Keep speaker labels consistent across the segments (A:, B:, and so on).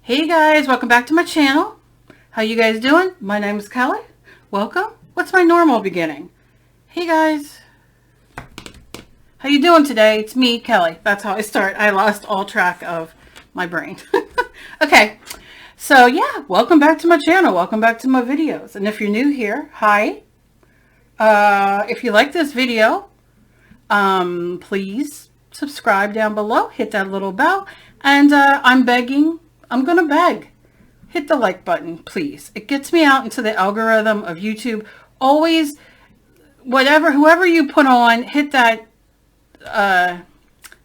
A: Hey guys, welcome back to my channel. How you guys doing? My name is Kelly. Welcome. What's my normal beginning? Hey guys. How you doing today? It's me, Kelly. That's how I start. I lost all track of my brain. Okay. So yeah, welcome back to my channel. Welcome back to my videos. And if you're new here, hi. If you like this video, please subscribe down below. Hit that little bell. And I'm going to beg. Hit the like button, please. It gets me out into the algorithm of YouTube. Always, whoever you put on, hit that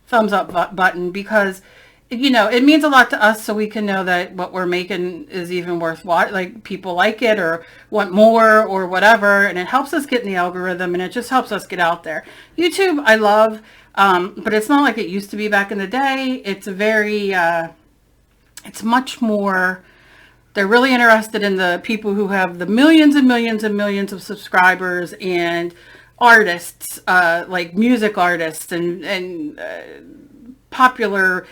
A: thumbs up button, because you know it means a lot to us, so we can know that what we're making is even worth watching, like people like it or want more or whatever, and it helps us get in the algorithm, and it just helps us get out there. YouTube I love, but it's not like it used to be back in the day. It's a very it's much more, they're really interested in the people who have the millions and millions and millions of subscribers, and artists, like music artists and popular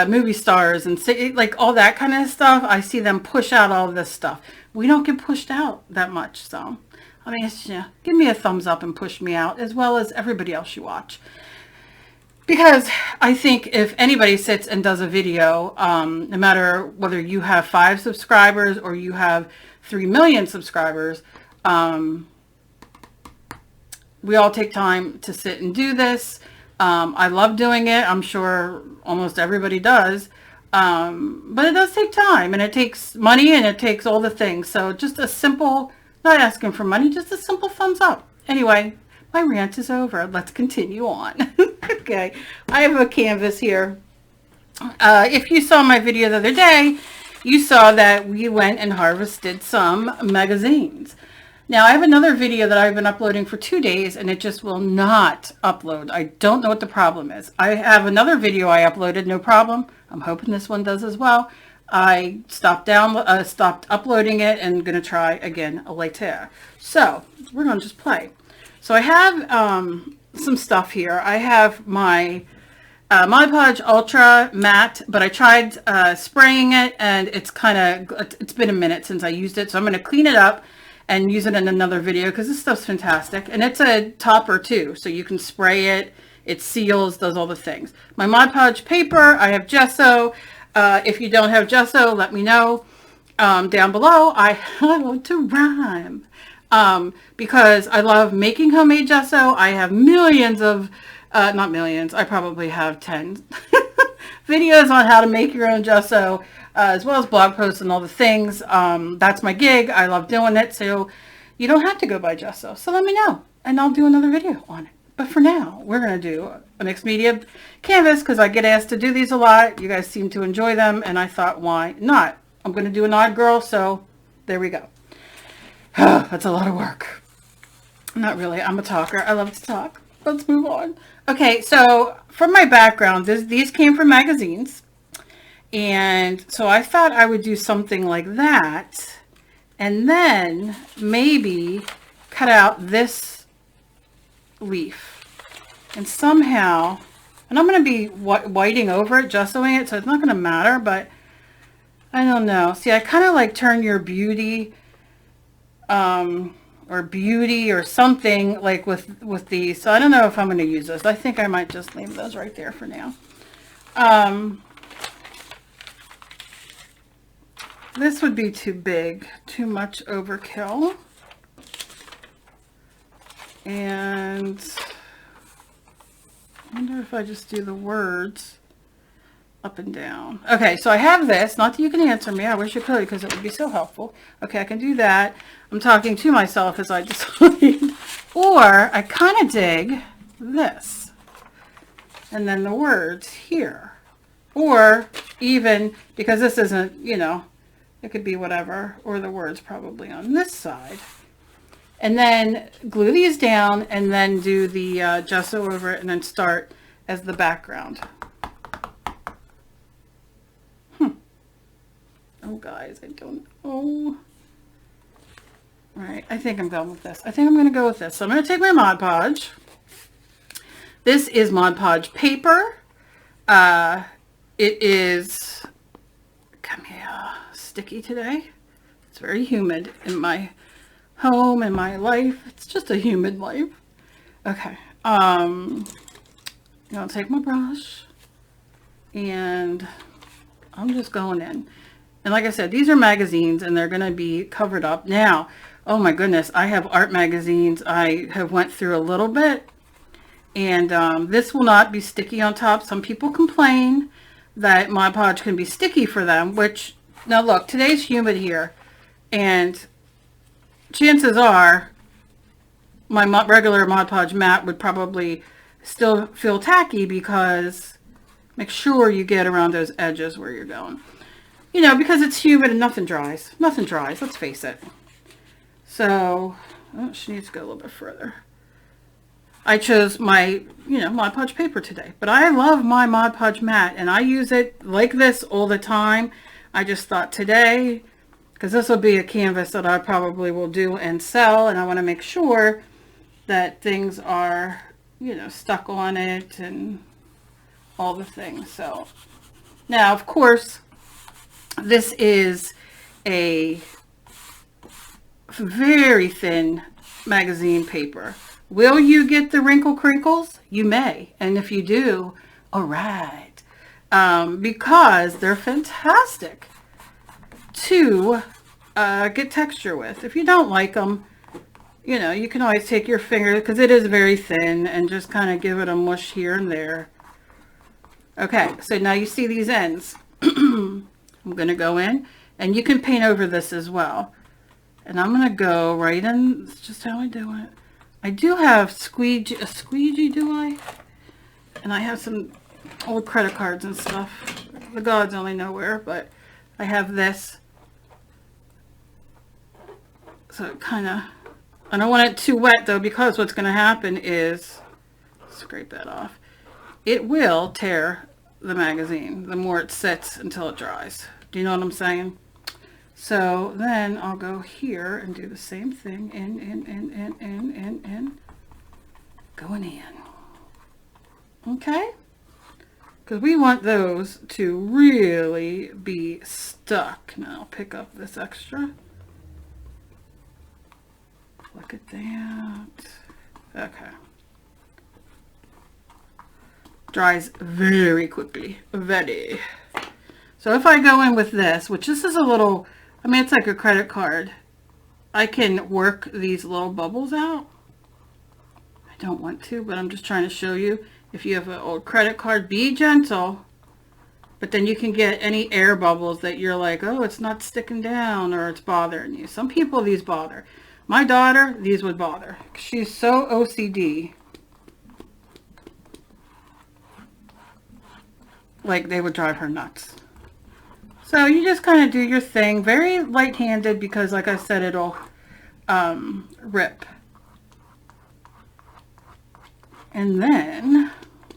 A: movie stars and like all that kind of stuff. I see them push out all of this stuff. We don't get pushed out that much. So, I mean, give me a thumbs up and push me out, as well as everybody else you watch. Because I think if anybody sits and does a video, no matter whether you have 5 subscribers or you have 3 million subscribers, we all take time to sit and do this. I love doing it. I'm sure almost everybody does. But it does take time, and it takes money, and it takes all the things. So just a simple, not asking for money, just a simple thumbs up. Anyway, my rant is over. Let's continue on. Okay, I have a canvas here. If you saw my video the other day, you saw that we went and harvested some magazines. Now, I have another video that I've been uploading for 2 days, and it just will not upload. I don't know what the problem is. I have another video I uploaded, no problem. I'm hoping this one does as well. I stopped uploading it, and going to try again later. So, we're going to just play. So, I have some stuff here. I have my Podge Ultra Matte, but I tried spraying it, and it's been a minute since I used it, so I'm going to clean it up and use it in another video, because this stuff's fantastic. And it's a topper too, so you can spray it, it seals, does all the things. My Mod Podge paper, I have gesso. If you don't have gesso, let me know down below. I love to rhyme, because I love making homemade gesso. I have millions of, not millions, I probably have 10 videos on how to make your own gesso, as well as blog posts and all the things. That's my gig. I love doing it. So you don't have to go buy gesso. So let me know, and I'll do another video on it. But for now, we're going to do a mixed media canvas, because I get asked to do these a lot. You guys seem to enjoy them, and I thought, why not? I'm going to do an odd girl, so there we go. That's a lot of work. Not really. I'm a talker. I love to talk. Let's move on. Okay, so from my background, these came from magazines. And so I thought I would do something like that, and then maybe cut out this leaf, and somehow, and I'm going to be whiting over it, gessoing it, so it's not going to matter, but I don't know. See, I kind of like turn your beauty, or beauty or something like with these. So I don't know if I'm going to use this. I think I might just leave those right there for now. This would be too big, too much overkill. And I wonder if I just do the words up and down. Okay, so I have this. Not that you can answer me. I wish you could, because it would be so helpful. Okay, I can do that. I'm talking to myself as I decide. Or I kind of dig this. And then the words here. Or even, because this isn't, you know, it could be whatever, or the words probably on this side. And then glue these down, and then do the gesso over it, and then start as the background. Oh, guys, I don't know. All right, I think I'm going with this. I think I'm going to go with this. So I'm going to take my Mod Podge. This is Mod Podge paper. It is, come here. Yeah, sticky today. It's very humid in my home, in my life. It's just a humid life. Okay. I'm gonna take my brush and I'm just going in. And like I said, these are magazines and they're gonna be covered up. Now, oh my goodness, I have art magazines. I have went through a little bit, and this will not be sticky on top. Some people complain that Mod Podge can be sticky for them, which, now look, today's humid here, and chances are my regular Mod Podge mat would probably still feel tacky, because make sure you get around those edges where you're going. You know, because it's humid and nothing dries. Nothing dries, let's face it. So, oh, she needs to go a little bit further. I chose my, Mod Podge paper today. But I love my Mod Podge mat, and I use it like this all the time. I just thought today, because this will be a canvas that I probably will do and sell, and I want to make sure that things are, stuck on it and all the things. So, now, of course, this is a very thin magazine paper. Will you get the wrinkle crinkles? You may, and if you do, all right, because they're fantastic to get texture with. If you don't like them, you can always take your finger, because it is very thin, and just kind of give it a mush here and there. Okay, so now you see these ends. I'm going to go in, and you can paint over this as well. And I'm going to go right in. That's just how I do it. I do have a squeegee, do I? And I have some old credit cards and stuff. The gods only know where, but I have this. So it kind of, I don't want it too wet though, because what's going to happen is, scrape that off, it will tear the magazine the more it sits until it dries. Do you know what I'm saying? So then I'll go here and do the same thing, in, going in. Okay? Because we want those to really be stuck. Now I'll pick up this extra. Look at that. Okay. Dries very quickly. Very. So if I go in with this, which this is a little, I mean, it's like a credit card. I can work these little bubbles out. I don't want to, but I'm just trying to show you. If you have an old credit card, be gentle. But then you can get any air bubbles that you're like, oh, it's not sticking down, or it's bothering you. Some people, these bother. My daughter, these would bother. She's so OCD. Like, they would drive her nuts. So you just kind of do your thing, very light-handed, because like I said, it'll rip. And then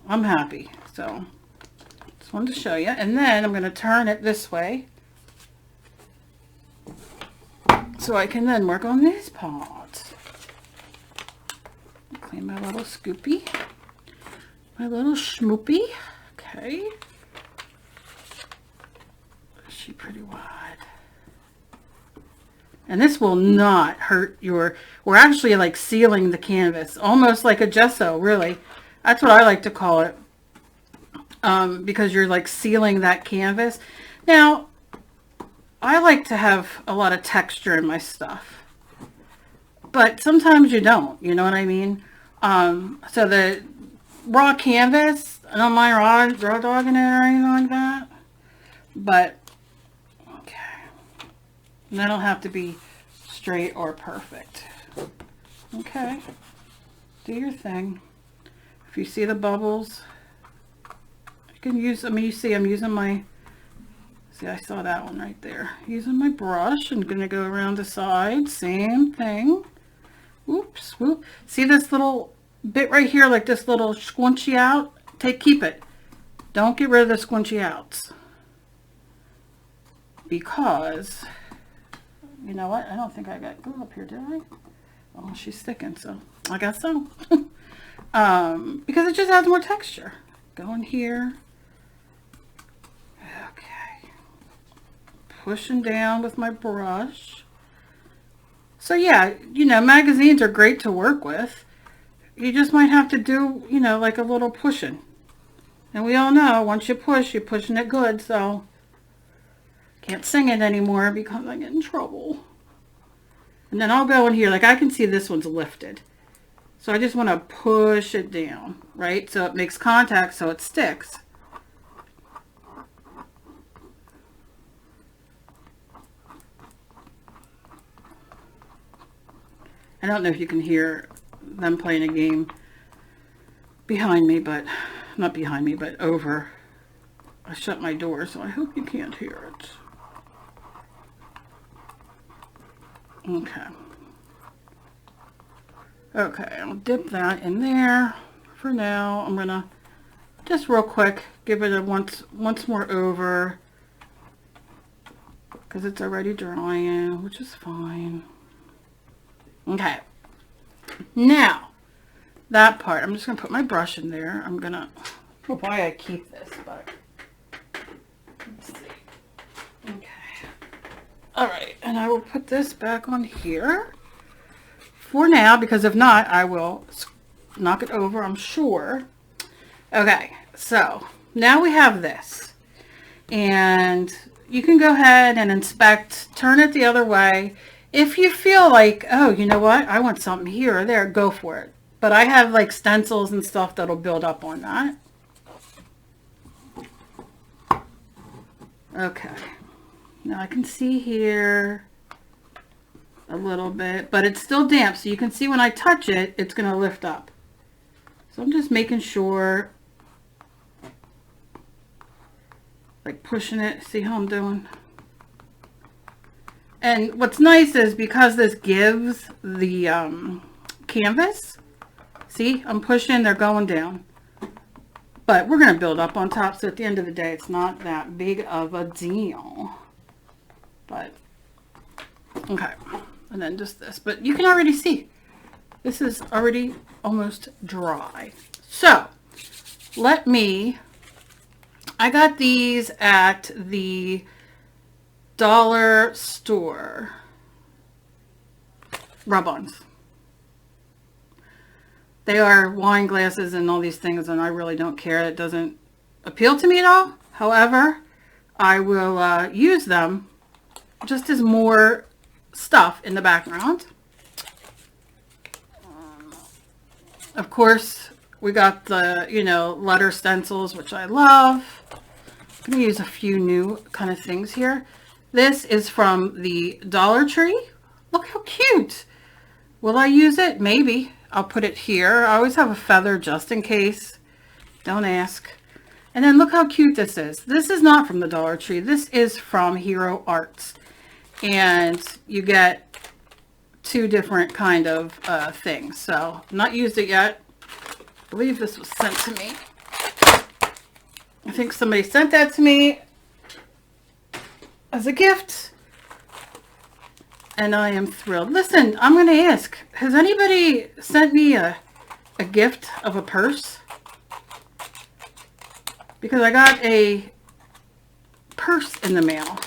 A: I'm happy. So just wanted to show you. And then I'm going to turn it this way, so I can then work on these parts. Clean my little scoopy, my little schmoopy. Okay. She pretty wide. And this will not hurt your, we're actually like sealing the canvas, almost like a gesso, really. That's what I like to call it, because you're like sealing that canvas. Now, I like to have a lot of texture in my stuff, but sometimes you don't, you know what I mean? So the raw canvas, I don't mind raw dogging it or anything like that, but and they don't have to be straight or perfect. Okay, do your thing. If you see the bubbles, you can use, I mean, you see I'm using my, see, I saw that one right there. Using my brush, I'm gonna go around the side, same thing. Oops, whoop. See this little bit right here, like this little squinchy out? Keep it. Don't get rid of the squinchy outs. Because, you know what? I don't think I got glue up here, did I? Oh, she's sticking, so I guess so. Because it just adds more texture. Go in here. Okay. pushing down with my brush. So yeah, you know, magazines are great to work with. You just might have to do, you know, like a little pushing. And we all know, once you push, you're pushing it good, so can't sing it anymore because I get in trouble. And then I'll go in here, like I can see this one's lifted. So I just want to push it down, right? So it makes contact so it sticks. I don't know if you can hear them playing a game behind me, but not behind me, but over. I shut my door, so I hope you can't hear it. Okay. Okay, I'll dip that in there for now. I'm gonna just real quick give it a once more over because it's already drying, which is fine. Okay, now that part, I'm just gonna put my brush in there. I'm gonna, I don't know why I keep this, but let's see. Okay, all right, and I will put this back on here for now, because if not, I will knock it over, I'm sure. Okay, so now we have this, and you can go ahead and inspect, turn it the other way. If you feel like, oh, you know what, I want something here or there, go for it. But I have like stencils and stuff that'll build up on that. Okay, now I can see here a little bit, but it's still damp, so you can see when I touch it, it's going to lift up. So I'm just making sure, like pushing it, see how I'm doing? And what's nice is because this gives the canvas, see, I'm pushing, they're going down. But we're going to build up on top, so at the end of the day, it's not that big of a deal. But, okay. And then just this. But you can already see, this is already almost dry. So, let me, I got these at the dollar store, rub-ons. They are wine glasses and all these things, and I really don't care. It doesn't appeal to me at all. However, I will use them just as more stuff in the background. Of course, we got the, you know, letter stencils, which I love. I'm going to use a few new kind of things here. This is from the Dollar Tree. Look how cute. Will I use it? Maybe. I'll put it here. I always have a feather just in case. Don't ask. And then look how cute this is. This is not from the Dollar Tree. This is from Hero Arts. And you get two different kind of things. So, I've not used it yet. I believe this was sent to me. I think somebody sent that to me as a gift. And I am thrilled. Listen, I'm going to ask, has anybody sent me a gift of a purse? Because I got a purse in the mail.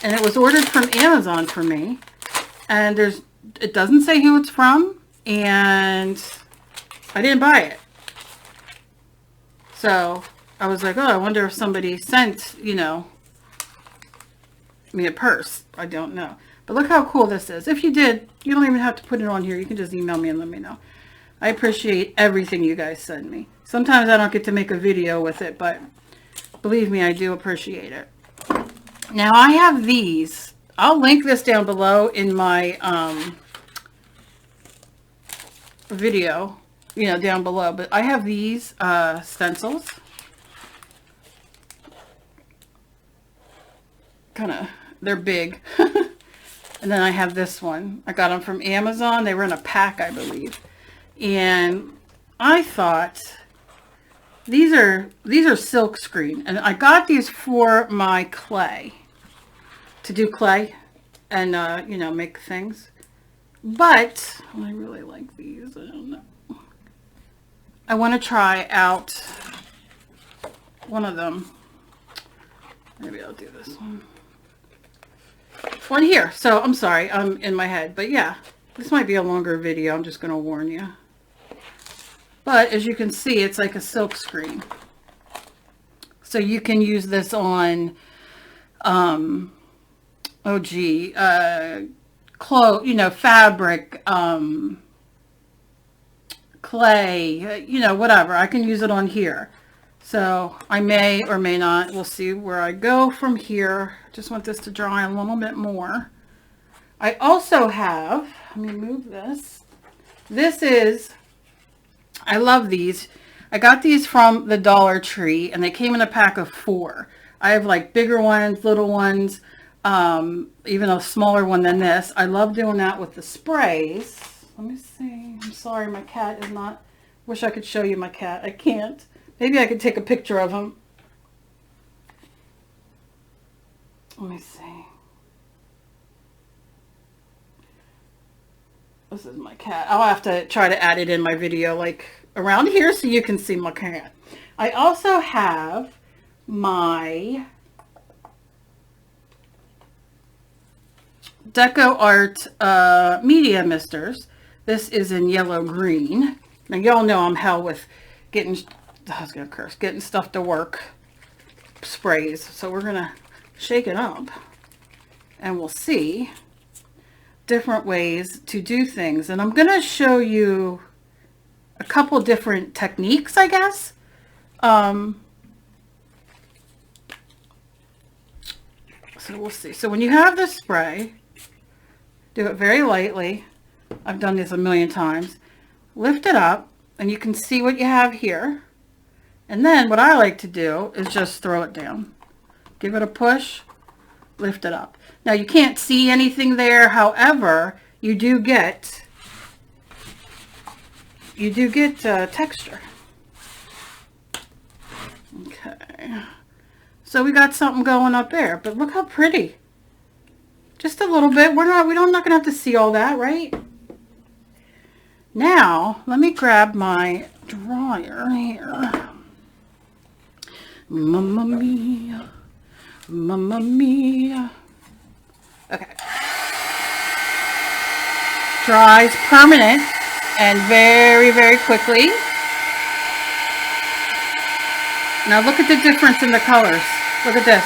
A: And it was ordered from Amazon for me. And it doesn't say who it's from. And I didn't buy it. So I was like, oh, I wonder if somebody sent, you know, me a purse. I don't know. But look how cool this is. If you did, you don't even have to put it on here. You can just email me and let me know. I appreciate everything you guys send me. Sometimes I don't get to make a video with it, but believe me, I do appreciate it. Now I have these. I'll link this down below in my video, you know, down below. But I have these stencils. Kind of, they're big. And then I have this one. I got them from Amazon. They were in a pack, I believe. And I thought these are silk screen, and I got these for my clay, to do clay and you know, make things. But I really like these. I don't know. I want to try out one of them. Maybe I'll do this one. one here. So I'm sorry, I'm in my head, but yeah, this might be a longer video. I'm just going to warn you. But as you can see, it's like a silk screen. So you can use this on, clothes, you know, fabric, clay, you know, whatever. I can use it on here. So I may or may not. We'll see where I go from here. Just want this to dry a little bit more. I also have, let me move this. This is, I love these. I got these from the Dollar Tree and they came in a pack of 4. I have like bigger ones, little ones, even a smaller one than this. I love doing that with the sprays. Let me see. I'm sorry, my cat is not, wish I could show you my cat. I can't. Maybe I could take a picture of him. Let me see. This is my cat. I'll have to try to add it in my video like around here so you can see my cat. I also have my Deco Art media misters. This is in yellow green. Now y'all know I'm hell with getting, I was gonna curse, getting stuff to work sprays. So we're gonna shake it up and we'll see different ways to do things. And I'm gonna show you a couple different techniques, I guess. So we'll see. So when you have this spray, do it very lightly. I've done this a million times. Lift it up and you can see what you have here. And then what I like to do is just throw it down. Give it a push, lift it up. Now you can't see anything there. However, you do get texture. Okay. So we got something going up there, but look how pretty. Just a little bit. I'm not gonna have to see all that, right? Now, let me grab my dryer here. Mamma mia. Mamma mia. Okay. Dries permanent and very, very quickly. Now look at the difference in the colors. Look at this.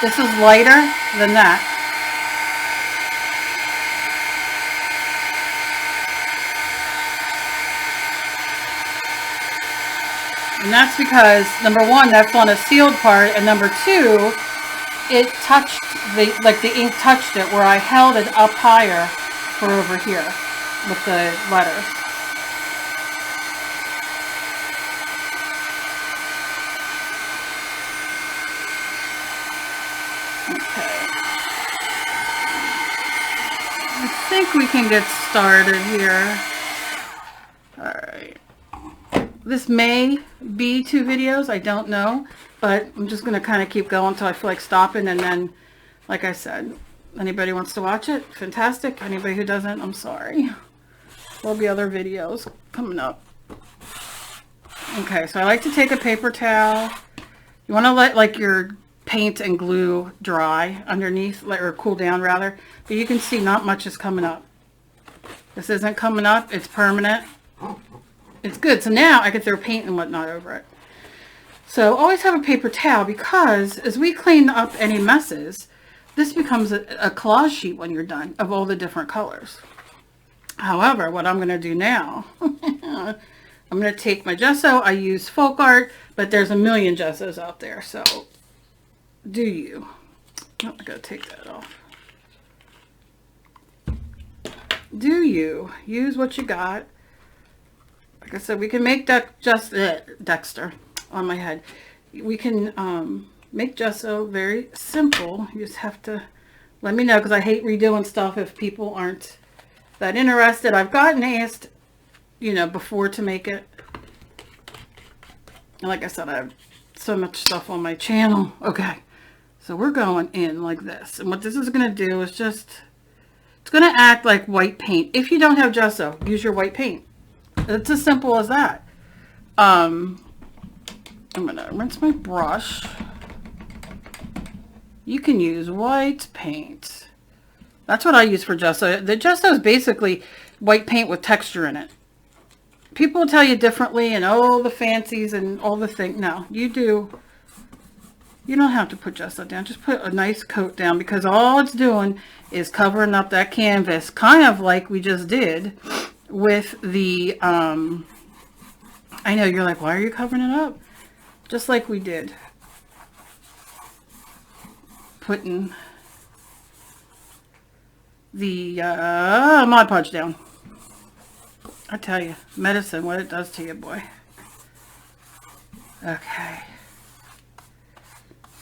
A: This is lighter than that. And that's because, number one, that's on a sealed part, and number two, it touched the ink touched it where I held it up higher for over here with the letters. Okay. I think we can get started here. All right. This may be 2 videos, I don't know, but I'm just going to kind of keep going until I feel like stopping, and then, like I said, anybody wants to watch it, fantastic. Anybody who doesn't, I'm sorry. There'll be other videos coming up. Okay, so I like to take a paper towel. You want to let like your paint and glue dry underneath, or cool down rather, but you can see not much is coming up. This isn't coming up, it's permanent. It's good. So now I can throw paint and whatnot over it. So always have a paper towel, because as we clean up any messes, this becomes a collage sheet when you're done of all the different colors. However, what I'm going to do now, I'm going to take my gesso. I use folk art, but there's a million gessos out there. So do you. Oh, I got to take that off. Do you use what you got? Like I said, we can make Dexter on my head. We can make gesso very simple. You just have to let me know, because I hate redoing stuff if people aren't that interested. I've gotten asked, you know, before to make it. And like I said, I have so much stuff on my channel. Okay, so we're going in like this. And what this is going to do is just, it's going to act like white paint. If you don't have gesso, use your white paint. It's as simple as that. I'm going to rinse my brush. You can use white paint. That's what I use for gesso. The gesso is basically white paint with texture in it. People will tell you differently and all the fancies and all the things. No, you do. You don't have to put gesso down. Just put a nice coat down, because all it's doing is covering up that canvas, kind of like we just did with the, I know you're like, why are you covering it up? Just like we did. Putting the Mod Podge down. I tell you, medicine, what it does to you, boy. Okay.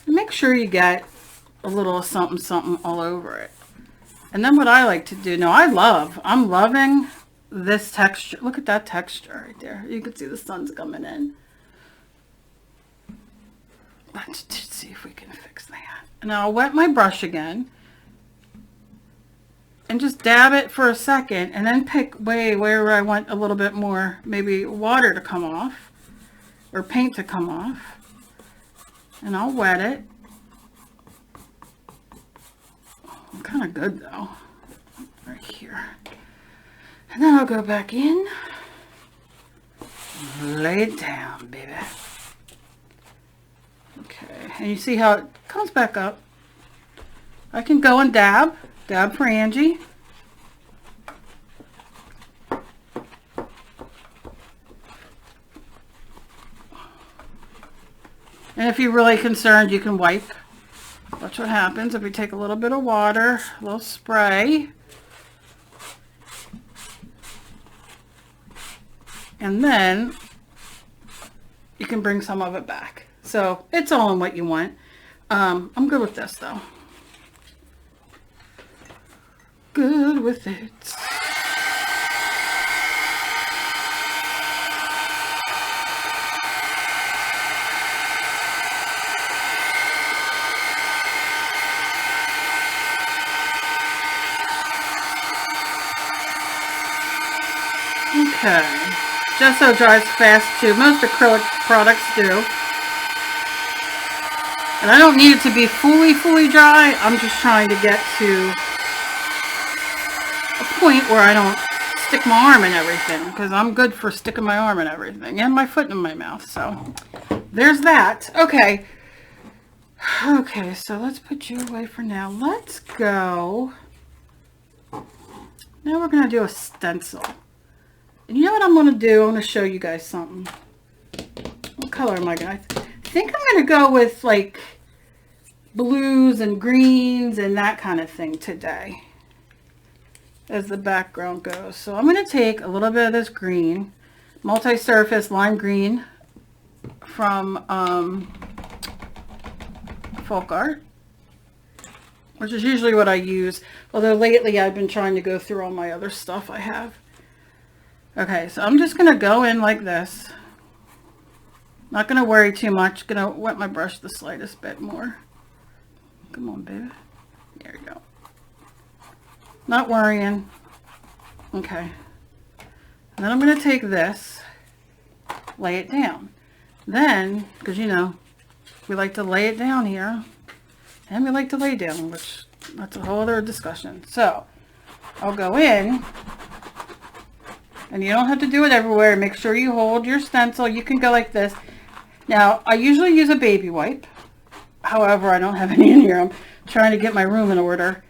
A: Make sure you get a little something something all over it. And then what I like to do, now I'm loving this texture. Look at that texture right there. You can see the sun's coming in. Let's just see if we can fix that. And I'll wet my brush again and just dab it for a second, and then pick where I want a little bit more, maybe water to come off or paint to come off. And I'll wet it. Kind of good though, right here. And then I'll go back in, lay it down, baby. Okay, and you see how it comes back up. I can go and dab for Angie. And if you're really concerned, you can wipe. Watch what happens if we take a little bit of water, a little spray. And then you can bring some of it back. So it's all in what you want. I'm good with this though. Good with it. Okay, gesso dries fast too. Most acrylic products do. And I don't need it to be fully dry. I'm just trying to get to a point where I don't stick my arm in everything, because I'm good for sticking my arm in everything and my foot in my mouth. So there's that. Okay. Okay, so let's put you away for now. Let's go. Now we're going to do a stencil. And you know what I'm going to do? I'm going to show you guys something. What color am I going to? I think I'm going to go with like blues and greens and that kind of thing today as the background goes. So I'm going to take a little bit of this green, multi-surface lime green from Folk Art, which is usually what I use. Although lately I've been trying to go through all my other stuff I have. Okay, so I'm just going to go in like this. Not going to worry too much. Going to wet my brush the slightest bit more. Come on, baby. There you go. Not worrying. Okay. And then I'm going to take this, lay it down. Then, because you know, we like to lay it down here. And we like to lay down, which that's a whole other discussion. So, I'll go in. And you don't have to do it everywhere. Make sure you hold your stencil. You can go like this. Now, I usually use a baby wipe. However, I don't have any in here. I'm trying to get my room in order.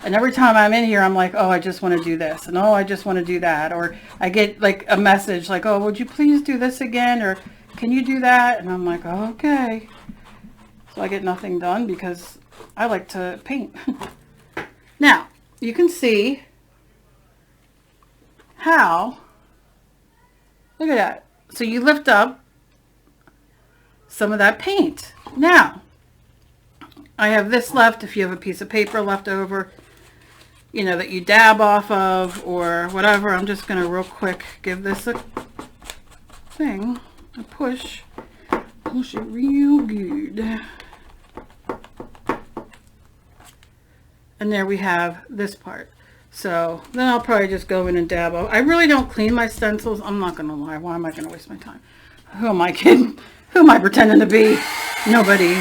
A: And every time I'm in here, I'm like, oh, I just want to do this. And oh, I just want to do that. Or I get like a message like, oh, would you please do this again? Or can you do that? And I'm like, oh, okay. So I get nothing done because I like to paint. Now, you can see how, look at that. So you lift up some of that paint. Now, I have this left. If you have a piece of paper left over, you know, that you dab off of or whatever, I'm just going to real quick give this a thing, a push it real good. And there we have this part. So then I'll probably just go in and dab off. I really don't clean my stencils. I'm not going to lie. Why am I going to waste my time? Who am I kidding? Who am I pretending to be? Nobody.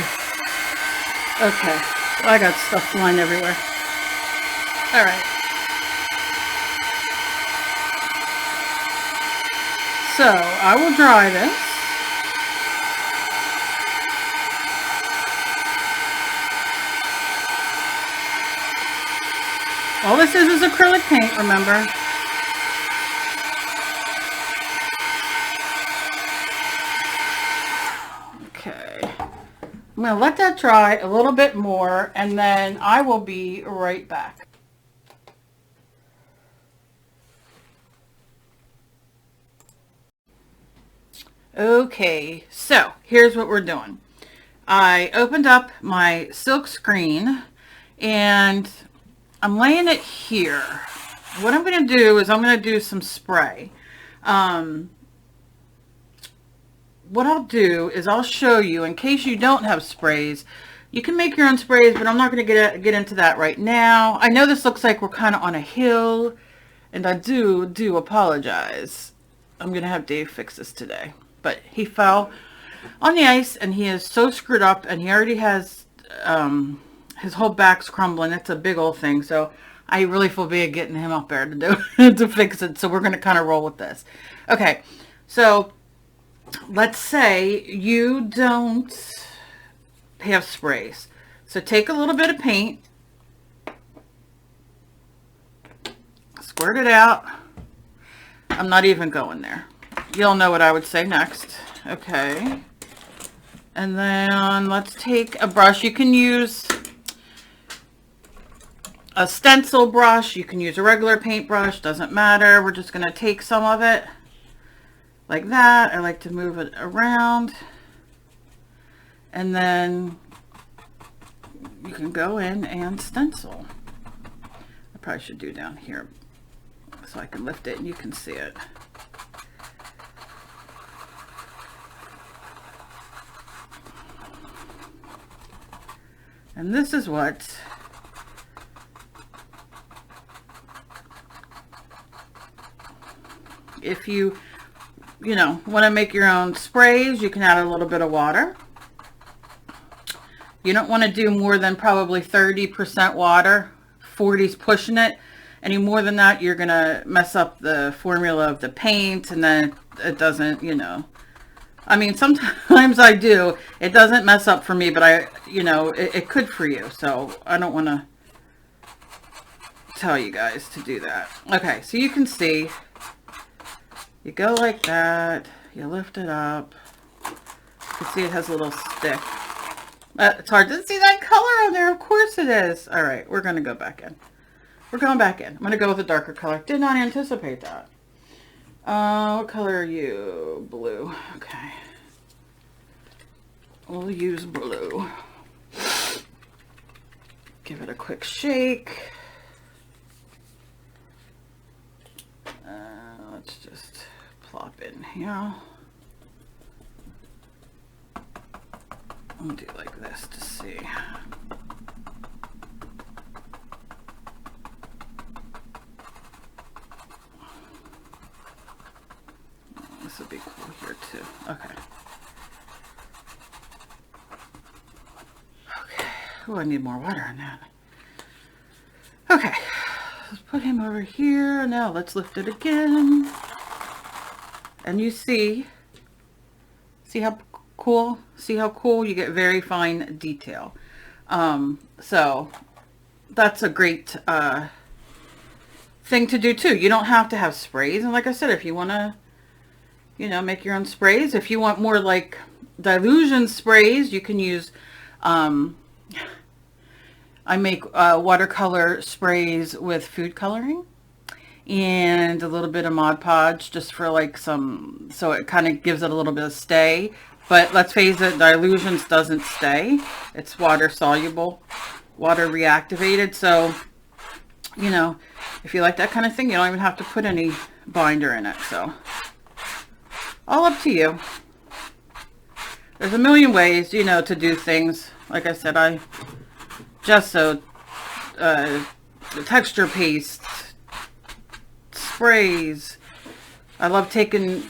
A: Okay. I got stuff flying everywhere. All right. So I will dry this. All this is acrylic paint, remember. Okay. I'm going to let that dry a little bit more, and then I will be right back. Okay, so here's what we're doing. I opened up my silk screen and I'm laying it here. What I'm going to do is I'm going to do some spray. What I'll do is I'll show you, in case you don't have sprays, you can make your own sprays, but I'm not going to get into that right now. I know this looks like we're kind of on a hill, and I do apologize. I'm going to have Dave fix this today. But he fell on the ice, and he is so screwed up, and he already has, his whole back's crumbling. It's a big old thing, so I really feel bad getting him up there to do to fix it. So we're going to kind of roll with this. Okay, so let's say you don't have sprays. So take a little bit of paint, squirt it out. I'm not even going there. You'll know what I would say next. Okay. And then let's take a brush. You can use a stencil brush. You can use a regular paintbrush. Doesn't matter. We're just going to take some of it like that. I like to move it around. And then you can go in and stencil. I probably should do down here so I can lift it and you can see it. And this is what if you want to make your own sprays, you can add a little bit of water. You don't want to do more than probably 30% water. 40's pushing it. Any more than that, you're going to mess up the formula of the paint, and then it doesn't, I mean, sometimes I do. It doesn't mess up for me, but it could for you. So I don't want to tell you guys to do that. Okay, so you can see, you go like that, you lift it up. You can see it has a little stick. It's hard to see that color on there. Of course it is. All right, we're going to go back in. We're going back in. I'm going to go with a darker color. Did not anticipate that. What color are you? Blue. Okay. We'll use blue. Give it a quick shake. Let's just plop in here. I'll do like this to see. This would be cool here too. Okay. Okay. Oh, I need more water on that. Okay. Let's put him over here. Now let's lift it again. And you see how cool? See how cool? You get very fine detail. So that's a great thing to do too. You don't have to have sprays. And like I said, if you want to, make your own sprays. If you want more like dilution sprays, you can use, I make watercolor sprays with food coloring and a little bit of Mod Podge just for like some, so it kind of gives it a little bit of stay. But let's face it, dilutions doesn't stay. It's water soluble, water reactivated. So, if you like that kind of thing, you don't even have to put any binder in it. So, all up to you. There's a million ways, to do things. Like I said, I gesso, the texture paste, sprays. I love taking,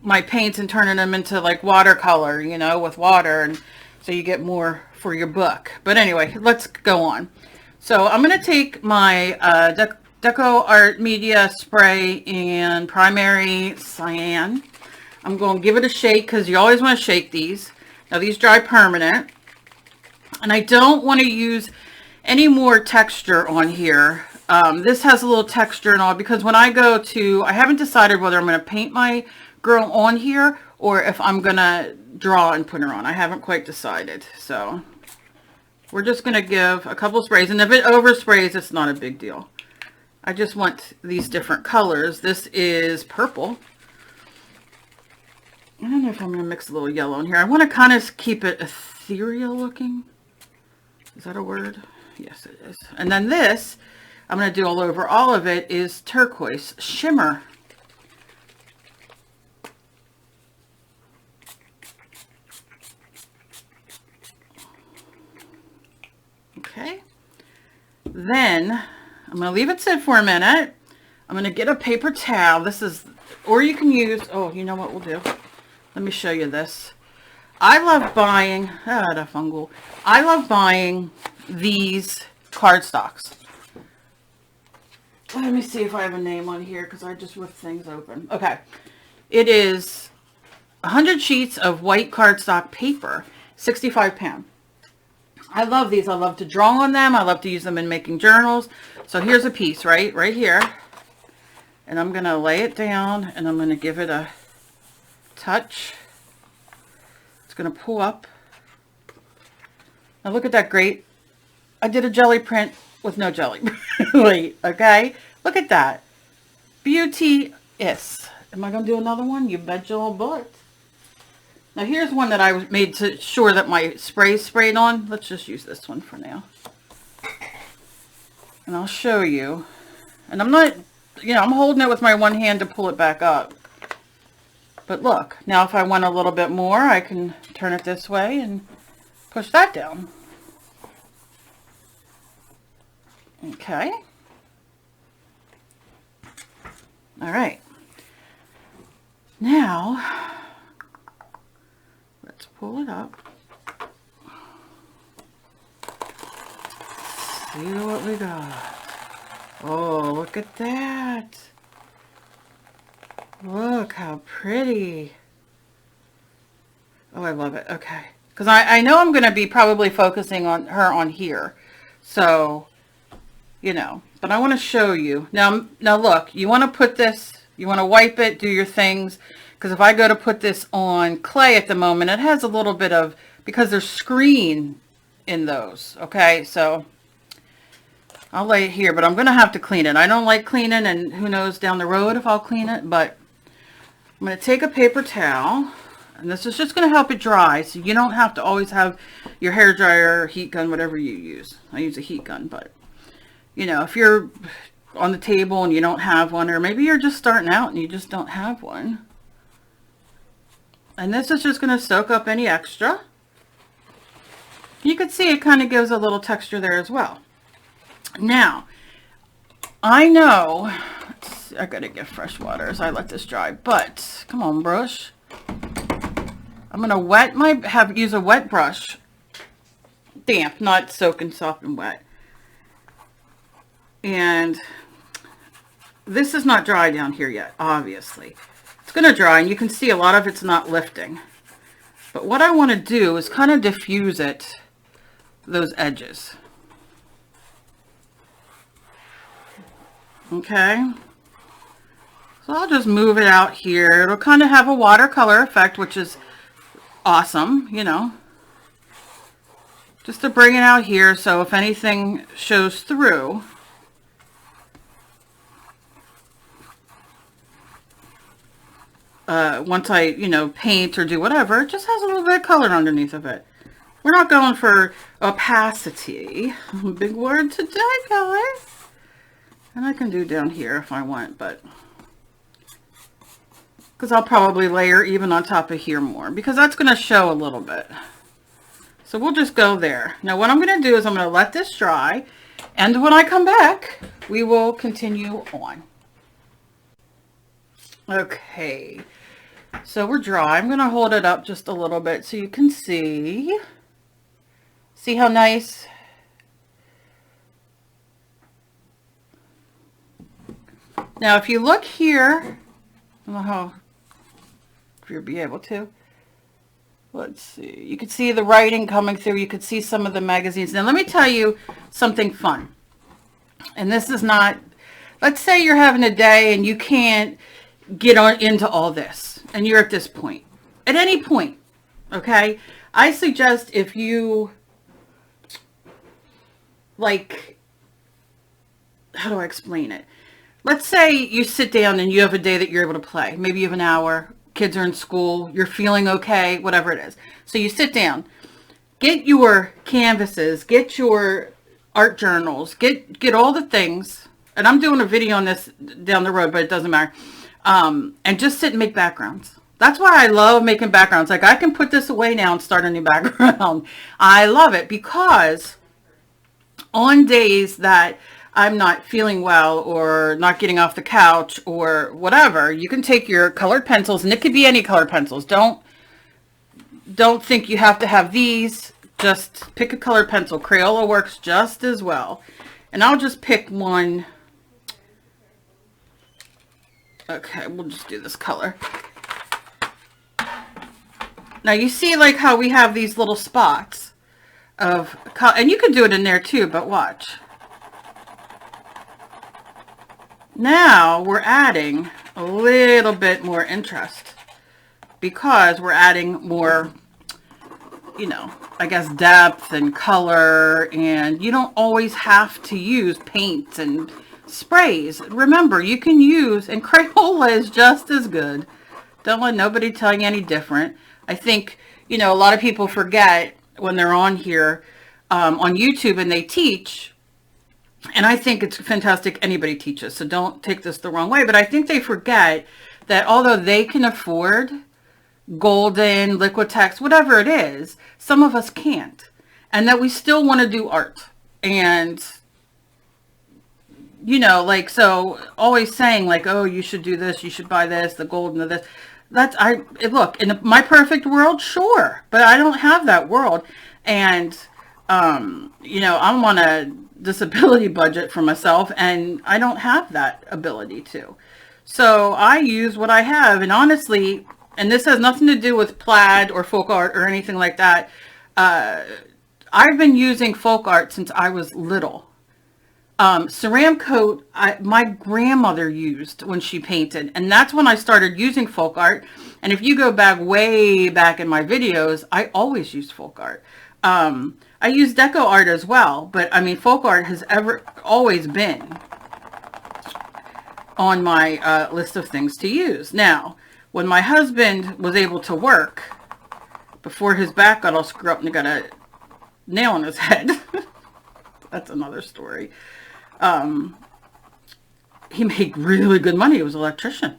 A: my paints and turning them into like watercolor, with water, and so you get more for your book. But anyway, let's go on. So I'm going to take my Deco Art Media Spray in Primary Cyan. I'm going to give it a shake because you always want to shake these. Now these dry permanent. And I don't want to use any more texture on here. This has a little texture and all because when I go to, I haven't decided whether I'm going to paint my girl on here or if I'm going to draw and put her on. I haven't quite decided. So we're just going to give a couple sprays. And if it oversprays, it's not a big deal. I just want these different colors. This is purple. I don't know if I'm going to mix a little yellow in here. I want to kind of keep it ethereal looking. Is that a word? Yes, it is. And then this, I'm going to do all over all of it, is turquoise shimmer. Okay. Then I'm going to leave it sit for a minute. I'm going to get a paper towel. This is, or you can use, oh, you know what we'll do? Let me show you this. I love buying, the fungal. I love buying these cardstocks. Let me see if I have a name on here because I just ripped things open. Okay. It is 100 sheets of white cardstock paper, 65 pound. I love these. I love to draw on them. I love to use them in making journals. So here's a piece right here. And I'm going to lay it down and I'm going to give it a touch. It's going to pull up. Now look at that great. I did a jelly print with no jelly. Wait, okay? Look at that. Beauty-is. Am I going to do another one? You bet your little butt. Now here's one that I made to sure that my spray sprayed on. Let's just use this one for now. And I'll show you. And I'm not, you know, I'm holding it with my one hand to pull it back up. But look, now if I want a little bit more, I can turn it this way and push that down. Okay. All right. Now, let's pull it up. See what we got. Oh, look at that. Look how pretty. Oh, I love it. Okay. Because I know I'm going to be probably focusing on her on here. So, you know, but I want to show you. Now look, you want to put this, you want to wipe it, do your things. Because if I go to put this on clay at the moment, it has a little bit of, because there's screen in those. Okay, so I'll lay it here, but I'm going to have to clean it. I don't like cleaning, and who knows down the road if I'll clean it, but I'm going to take a paper towel, and this is just going to help it dry, so you don't have to always have your hair dryer, heat gun, whatever you use. I use a heat gun, but, you know, if you're on the table and you don't have one, or maybe you're just starting out and you just don't have one. And this is just going to soak up any extra. You can see it kind of gives a little texture there as well. Now, I know, I gotta get fresh water as I let this dry, but come on, brush. I'm gonna wet use a wet brush, damp, not soaking soft and wet. And this is not dry down here yet, obviously. It's gonna dry, and you can see a lot of it's not lifting. But what I want to do is kind of diffuse it, those edges. Okay, so I'll just move it out here. It'll kind of have a watercolor effect, which is awesome, you know, just to bring it out here. So if anything shows through, once I, you know, paint or do whatever, it just has a little bit of color underneath of it. We're not going for opacity. Big word today, guys. And I can do down here if I want, but because I'll probably layer even on top of here more, because that's going to show a little bit. So we'll just go there. Now what I'm going to do is I'm going to let this dry, and when I come back, we will continue on. Okay, so we're dry. I'm going to hold it up just a little bit so you can see. See how nice Now, if you look here, I don't know how, if you'll be able to, let's see, you can see the writing coming through. You could see some of the magazines. Now, let me tell you something fun. And this is not, let's say you're having a day and you can't get on into all this, and you're at this point. At any point, okay? I suggest if you, like, how do I explain it? Let's say you sit down and you have a day that you're able to play. Maybe you have an hour, kids are in school, you're feeling okay, whatever it is. So you sit down, get your canvases, get your art journals, get all the things. And I'm doing a video on this down the road, but it doesn't matter. And just sit and make backgrounds. That's why I love making backgrounds. Like, I can put this away now and start a new background. I love it because on days that I'm not feeling well or not getting off the couch or whatever, you can take your colored pencils, and it could be any colored pencils. Don't think you have to have these. Just pick a colored pencil. Crayola works just as well. And I'll just pick one. Okay, we'll just do this color. Now you see like how we have these little spots of color, and you can do it in there too, but watch. Now we're adding a little bit more interest because we're adding more, you know, I guess depth and color, and you don't always have to use paints and sprays. Remember, you can use, and Crayola is just as good. Don't let nobody tell you any different. I think, you know, a lot of people forget when they're on here on YouTube and they teach, and I think it's fantastic anybody teaches, so don't take this the wrong way, but I think they forget that although they can afford golden, Liquitex, whatever it is, some of us can't, and that we still want to do art. And you know, like, so always saying like, oh, you should do this, you should buy this, the golden of this. That's, look, in my perfect world, sure, but I don't have that world. And, you know, I'm on a disability budget for myself, and I don't have that ability to. So I use what I have. And honestly, and this has nothing to do with plaid or folk art or anything like that. I've been using folk art since I was little. Ceram coat, my grandmother used when she painted, and that's when I started using folk art. And if you go back way back in my videos, I always used folk art. I use deco art as well, but I mean, folk art has always been on my list of things to use. Now, when my husband was able to work, before his back got all screwed up and he got a nail in his head, that's another story. He made really good money. He was an electrician.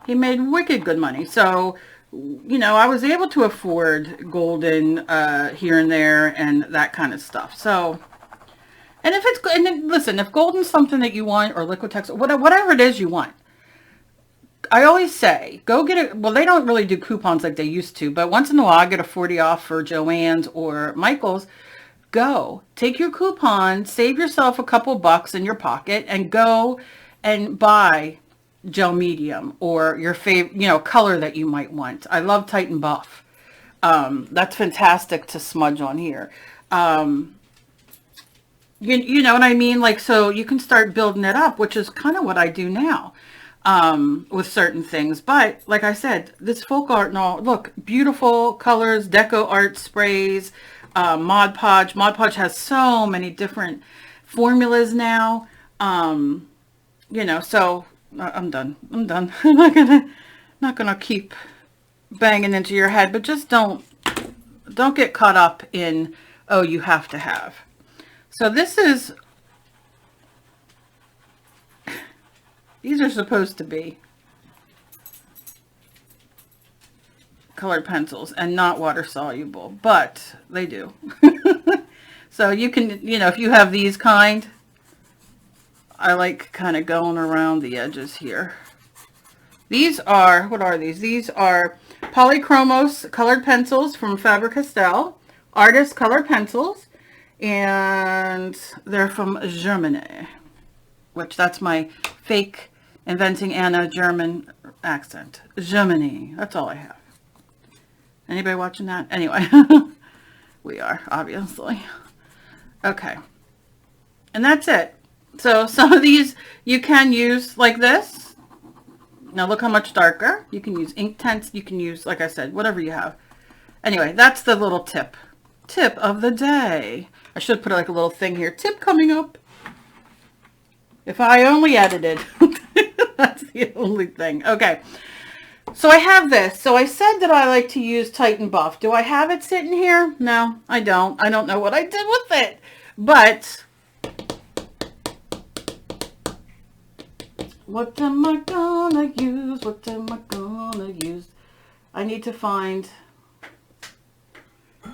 A: He made wicked good money. So, you know, I was able to afford golden here and there and that kind of stuff. So, and if it's good, and then, listen, if golden's something that you want, or Liquitex, whatever it is you want, I always say, go get it. Well, they don't really do coupons like they used to, but once in a while I get a 40 off for Joann's or Michael's. Go take your coupon, save yourself a couple bucks in your pocket, and go and buy gel medium or your favorite, you know, color that you might want. I love Titan Buff. That's fantastic to smudge on here. You know what I mean? Like, so you can start building it up, which is kind of what I do now with certain things. But like I said, this folk art and all, look, beautiful colors, deco art sprays, Mod Podge. Mod Podge has so many different formulas now. You know, so I'm done. I'm not gonna keep banging into your head, but just don't get caught up in, oh, you have to have. So this is, these are supposed to be colored pencils and not water soluble, but they do. So you can, you know, if you have these kind, I like kind of going around the edges here. These are, what are these? These are Polychromos colored pencils from Faber-Castell, artist colored pencils, and they're from Germany, which that's my fake Inventing Anna German accent. Germany. That's all I have. Anybody watching that? Anyway, we are, obviously. Okay. And that's it. So some of these you can use like this. Now look how much darker. You can use ink tints. You can use, like I said, whatever you have. Anyway, that's the little tip. Tip of the day. I should put like a little thing here. Tip coming up. If I only edited. That's the only thing. Okay. So I have this. So I said that I like to use Titan Buff. Do I have it sitting here? No, I don't. I don't know what I did with it. But what am I gonna use? What am I gonna use? I need to find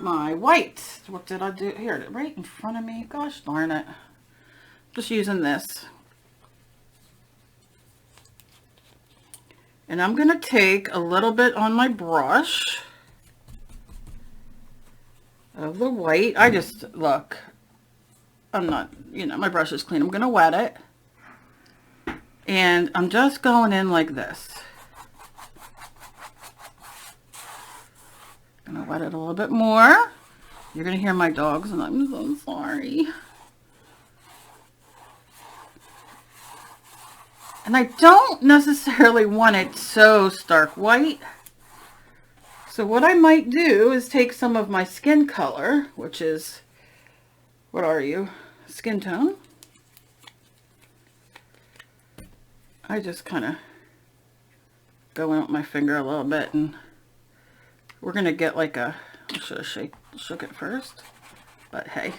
A: my white. What did I do? Here, right in front of me. Gosh darn it. Just using this. And I'm going to take a little bit on my brush of the white. I just, look, I'm not, you know, my brush is clean. I'm going to wet it. And I'm just going in like this. I'm going to wet it a little bit more. You're going to hear my dogs, and I'm so sorry. And I don't necessarily want it so stark white. So what I might do is take some of my skin color, which is, what are you? Skin tone. I just kind of go in with my finger a little bit, and we're going to get like a, I should have shook it first, but hey.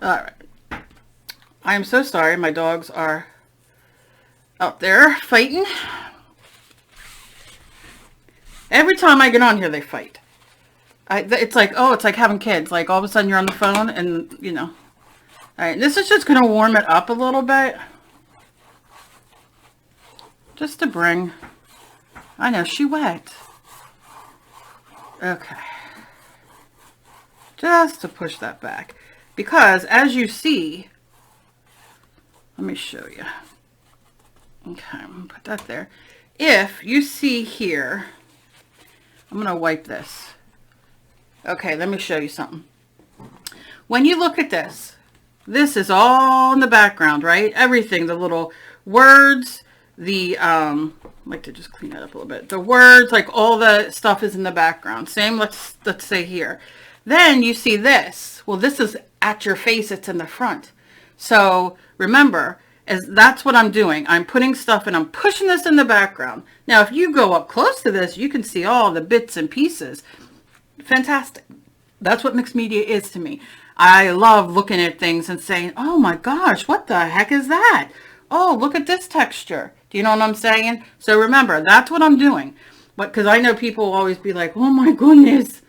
A: All right. I am so sorry. My dogs are out there fighting. Every time I get on here, they fight. It's like, oh, it's like having kids. Like all of a sudden you're on the phone and, you know. All right. This is just going to warm it up a little bit. Just to bring, I know, she wet. Okay. Just to push that back. Because, as you see, let me show you. Okay, I'm going to put that there. If you see here, I'm going to wipe this. Okay, let me show you something. When you look at this, this is all in the background, right? Everything, the little words, the, I'd like to just clean that up a little bit. The words, like all the stuff is in the background. Same, let's say here. Then you see this. Well, this is at your face, it's in the front. So remember, that's what I'm doing. I'm putting stuff and I'm pushing this in the background. Now, if you go up close to this, you can see all the bits and pieces. Fantastic. That's what mixed media is to me. I love looking at things and saying, oh my gosh, what the heck is that? Oh, look at this texture. Do you know what I'm saying? So remember, that's what I'm doing. But because I know people will always be like, oh my goodness,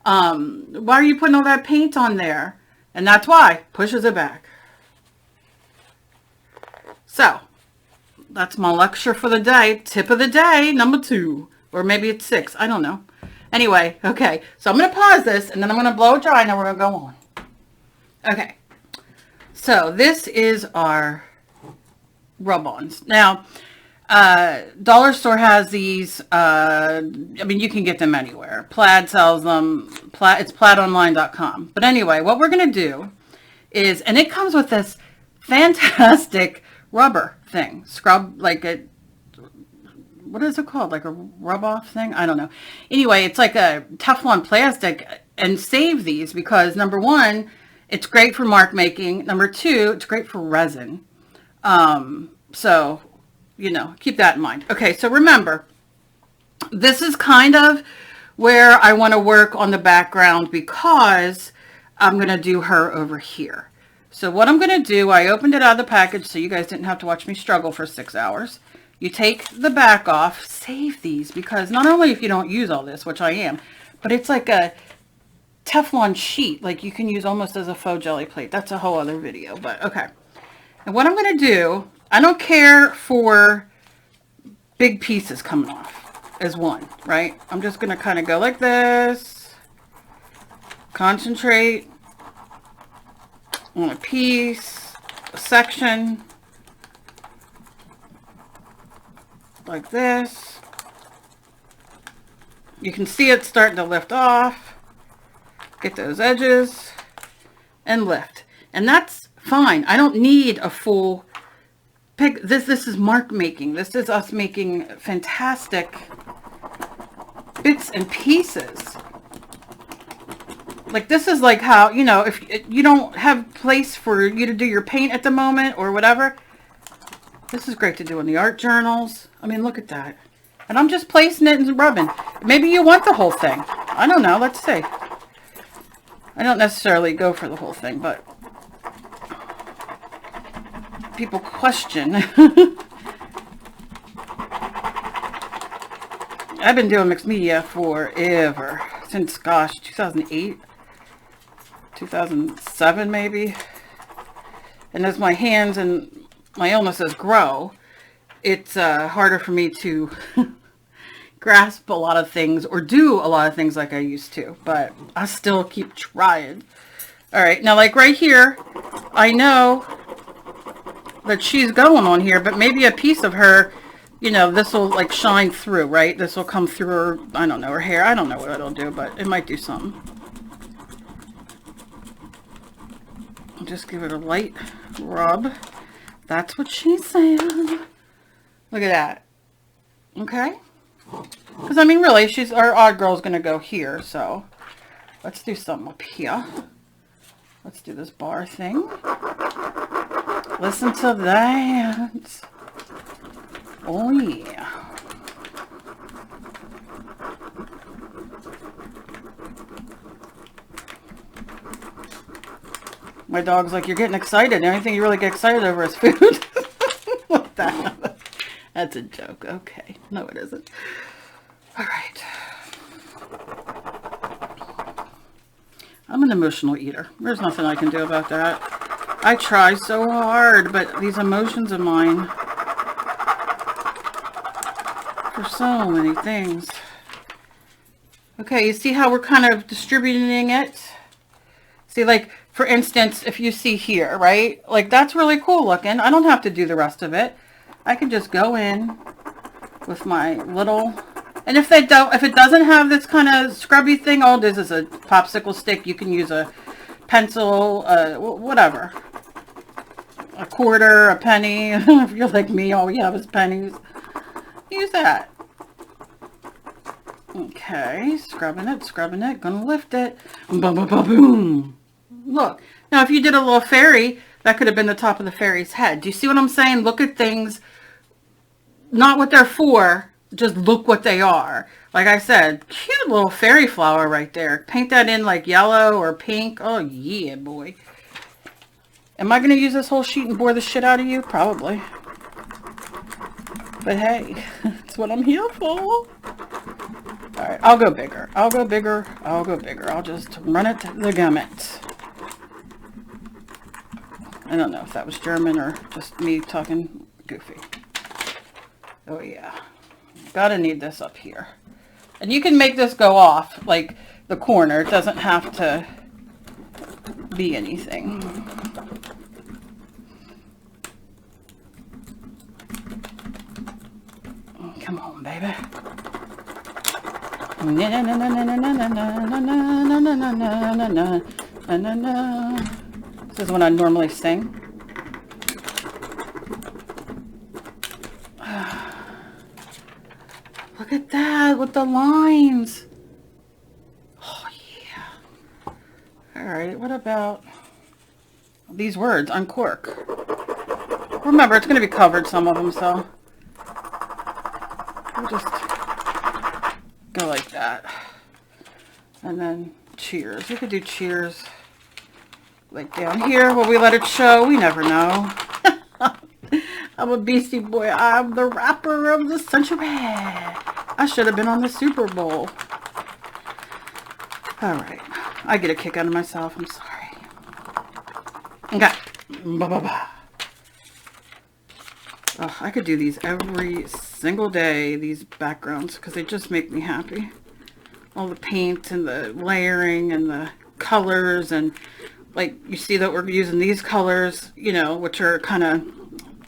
A: why are you putting all that paint on there? And that's why. Pushes it back. So, that's my lecture for the day. Tip of the day, number 2. Or maybe it's 6. I don't know. Anyway, okay. So I'm going to pause this, and then I'm going to blow it dry, and then we're going to go on. Okay. So, this is our rub-ons. Now, dollar store has these, I mean, you can get them anywhere. Plaid sells them. It's plaidonline.com. But anyway, what we're going to do is, and it comes with this fantastic rubber thing. Scrub, like a, what is it called? Like a rub-off thing? I don't know. Anyway, it's like a Teflon plastic, and save these because, number 1, it's great for mark making. Number 2, it's great for resin. So, you know, keep that in mind. Okay, so remember, this is kind of where I want to work on the background because I'm going to do her over here. So what I'm going to do, I opened it out of the package so you guys didn't have to watch me struggle for 6 hours. You take the back off, save these, because not only if you don't use all this, which I am, but it's like a Teflon sheet, like you can use almost as a faux jelly plate. That's a whole other video, but okay. And what I'm going to do, I don't care for big pieces coming off as one, right? I'm just going to kind of go like this, concentrate on a piece, a section, like this. You can see it starting to lift off. Get those edges and lift. And that's fine. I don't need a full pick. This is mark making. This is us making fantastic bits and pieces. Like this is like how, you know, if you don't have place for you to do your paint at the moment or whatever, this is great to do in the art journals. I mean, look at that. And I'm just placing it and rubbing. Maybe you want the whole thing. I don't know. Let's see. I don't necessarily go for the whole thing, but people question. I've been doing mixed media forever. Since, gosh, 2008, 2007 maybe. And as my hands and my illnesses grow, it's harder for me to grasp a lot of things or do a lot of things like I used to, but I still keep trying. All right, now like right here, I know that she's going on here, but maybe a piece of her, you know, this will like shine through, right? This will come through her, I don't know, her hair. I don't know what it'll do, but it might do something. I'll just give it a light rub. That's what she said. Look at that. Okay? Because, I mean, really, our odd girl's going to go here, so let's do something up here. Let's do this bar thing. Listen to that. Oh, yeah. My dog's like, you're getting excited. The only thing you really get excited over is food. What the hell? That's a joke. Okay. No, it isn't. All right. I'm an emotional eater. There's nothing I can do about that. I try so hard, but these emotions of mine for so many things. Okay, you see how we're kind of distributing it? See, like, for instance, if you see here, right? Like, that's really cool looking. I don't have to do the rest of it. I can just go in with my little, and if it doesn't have this kind of scrubby thing, all this is a popsicle stick. You can use a pencil, whatever. A quarter, a penny. If you're like me, all you have is pennies. Use that. Okay, scrubbing it, gonna lift it. Boom, boom, boom, boom. Look. Now, if you did a little fairy, that could have been the top of the fairy's head. Do you see what I'm saying? Look at things, not what they're for, just look what they are. Like I said, cute little fairy flower right there. Paint that in like yellow or pink. Oh, yeah, boy. Am I going to use this whole sheet and bore the shit out of you? Probably. But hey, that's what I'm here for. All right, I'll go bigger. I'll go bigger. I'll go bigger. I'll just run it the gamut. I don't know if that was German or just me talking goofy. Oh yeah. Gotta need this up here. And you can make this go off, like the corner. It doesn't have to be anything. Oh, come on, baby. This is when I normally sing. Look at that with the lines. Oh, yeah. All right, what about these words? Uncork. Remember, it's going to be covered, some of them, so we'll just go like that. And then cheers. We could do cheers. Like down here, will we let it show? We never know. I'm a Beastie Boy. I'm the rapper of the century. I should have been on the Super Bowl. Alright. I get a kick out of myself. I'm sorry. Okay. Ba-ba-ba. Oh, I could do these every single day, these backgrounds, because they just make me happy. All the paint and the layering and the colors and like you see that we're using these colors, you know, which are kind of,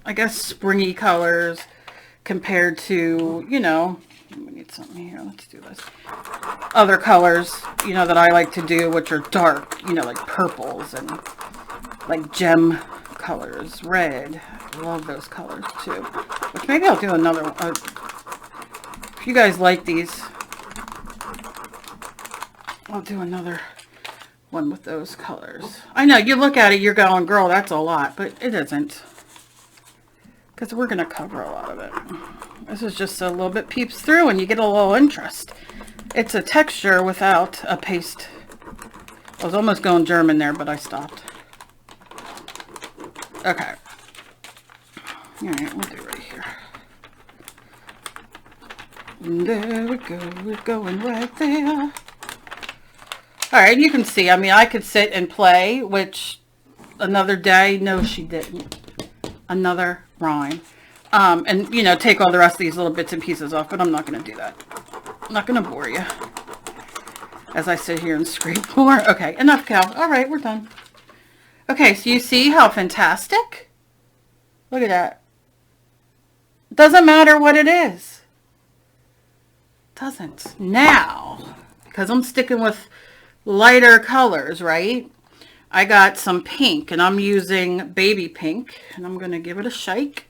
A: I guess, springy colors compared to, you know, we need something here. Let's do this. Other colors, you know, that I like to do, which are dark, you know, like purples and like gem colors, red. I love those colors too. Which maybe I'll do another one. If you guys like these, I'll do another one with those colors. I know you look at it, you're going, girl, that's a lot, but it isn't. Because we're going to cover a lot of it. This is just a little bit peeps through and you get a little interest. It's a texture without a paste. I was almost going German there, but I stopped. Okay. Alright, we'll do right here. And there we go. We're going right there. Alright, you can see, I mean, I could sit and play, which another day, no, she didn't. Another rhyme. And, you know, take all the rest of these little bits and pieces off, but I'm not going to do that. I'm not going to bore you as I sit here and scrape more. Okay, enough, Cal. Alright, we're done. Okay, so you see how fantastic? Look at that. Doesn't matter what it is. Doesn't. Now, because I'm sticking with lighter colors, right? I got some pink, and I'm using baby pink, and I'm going to give it a shake.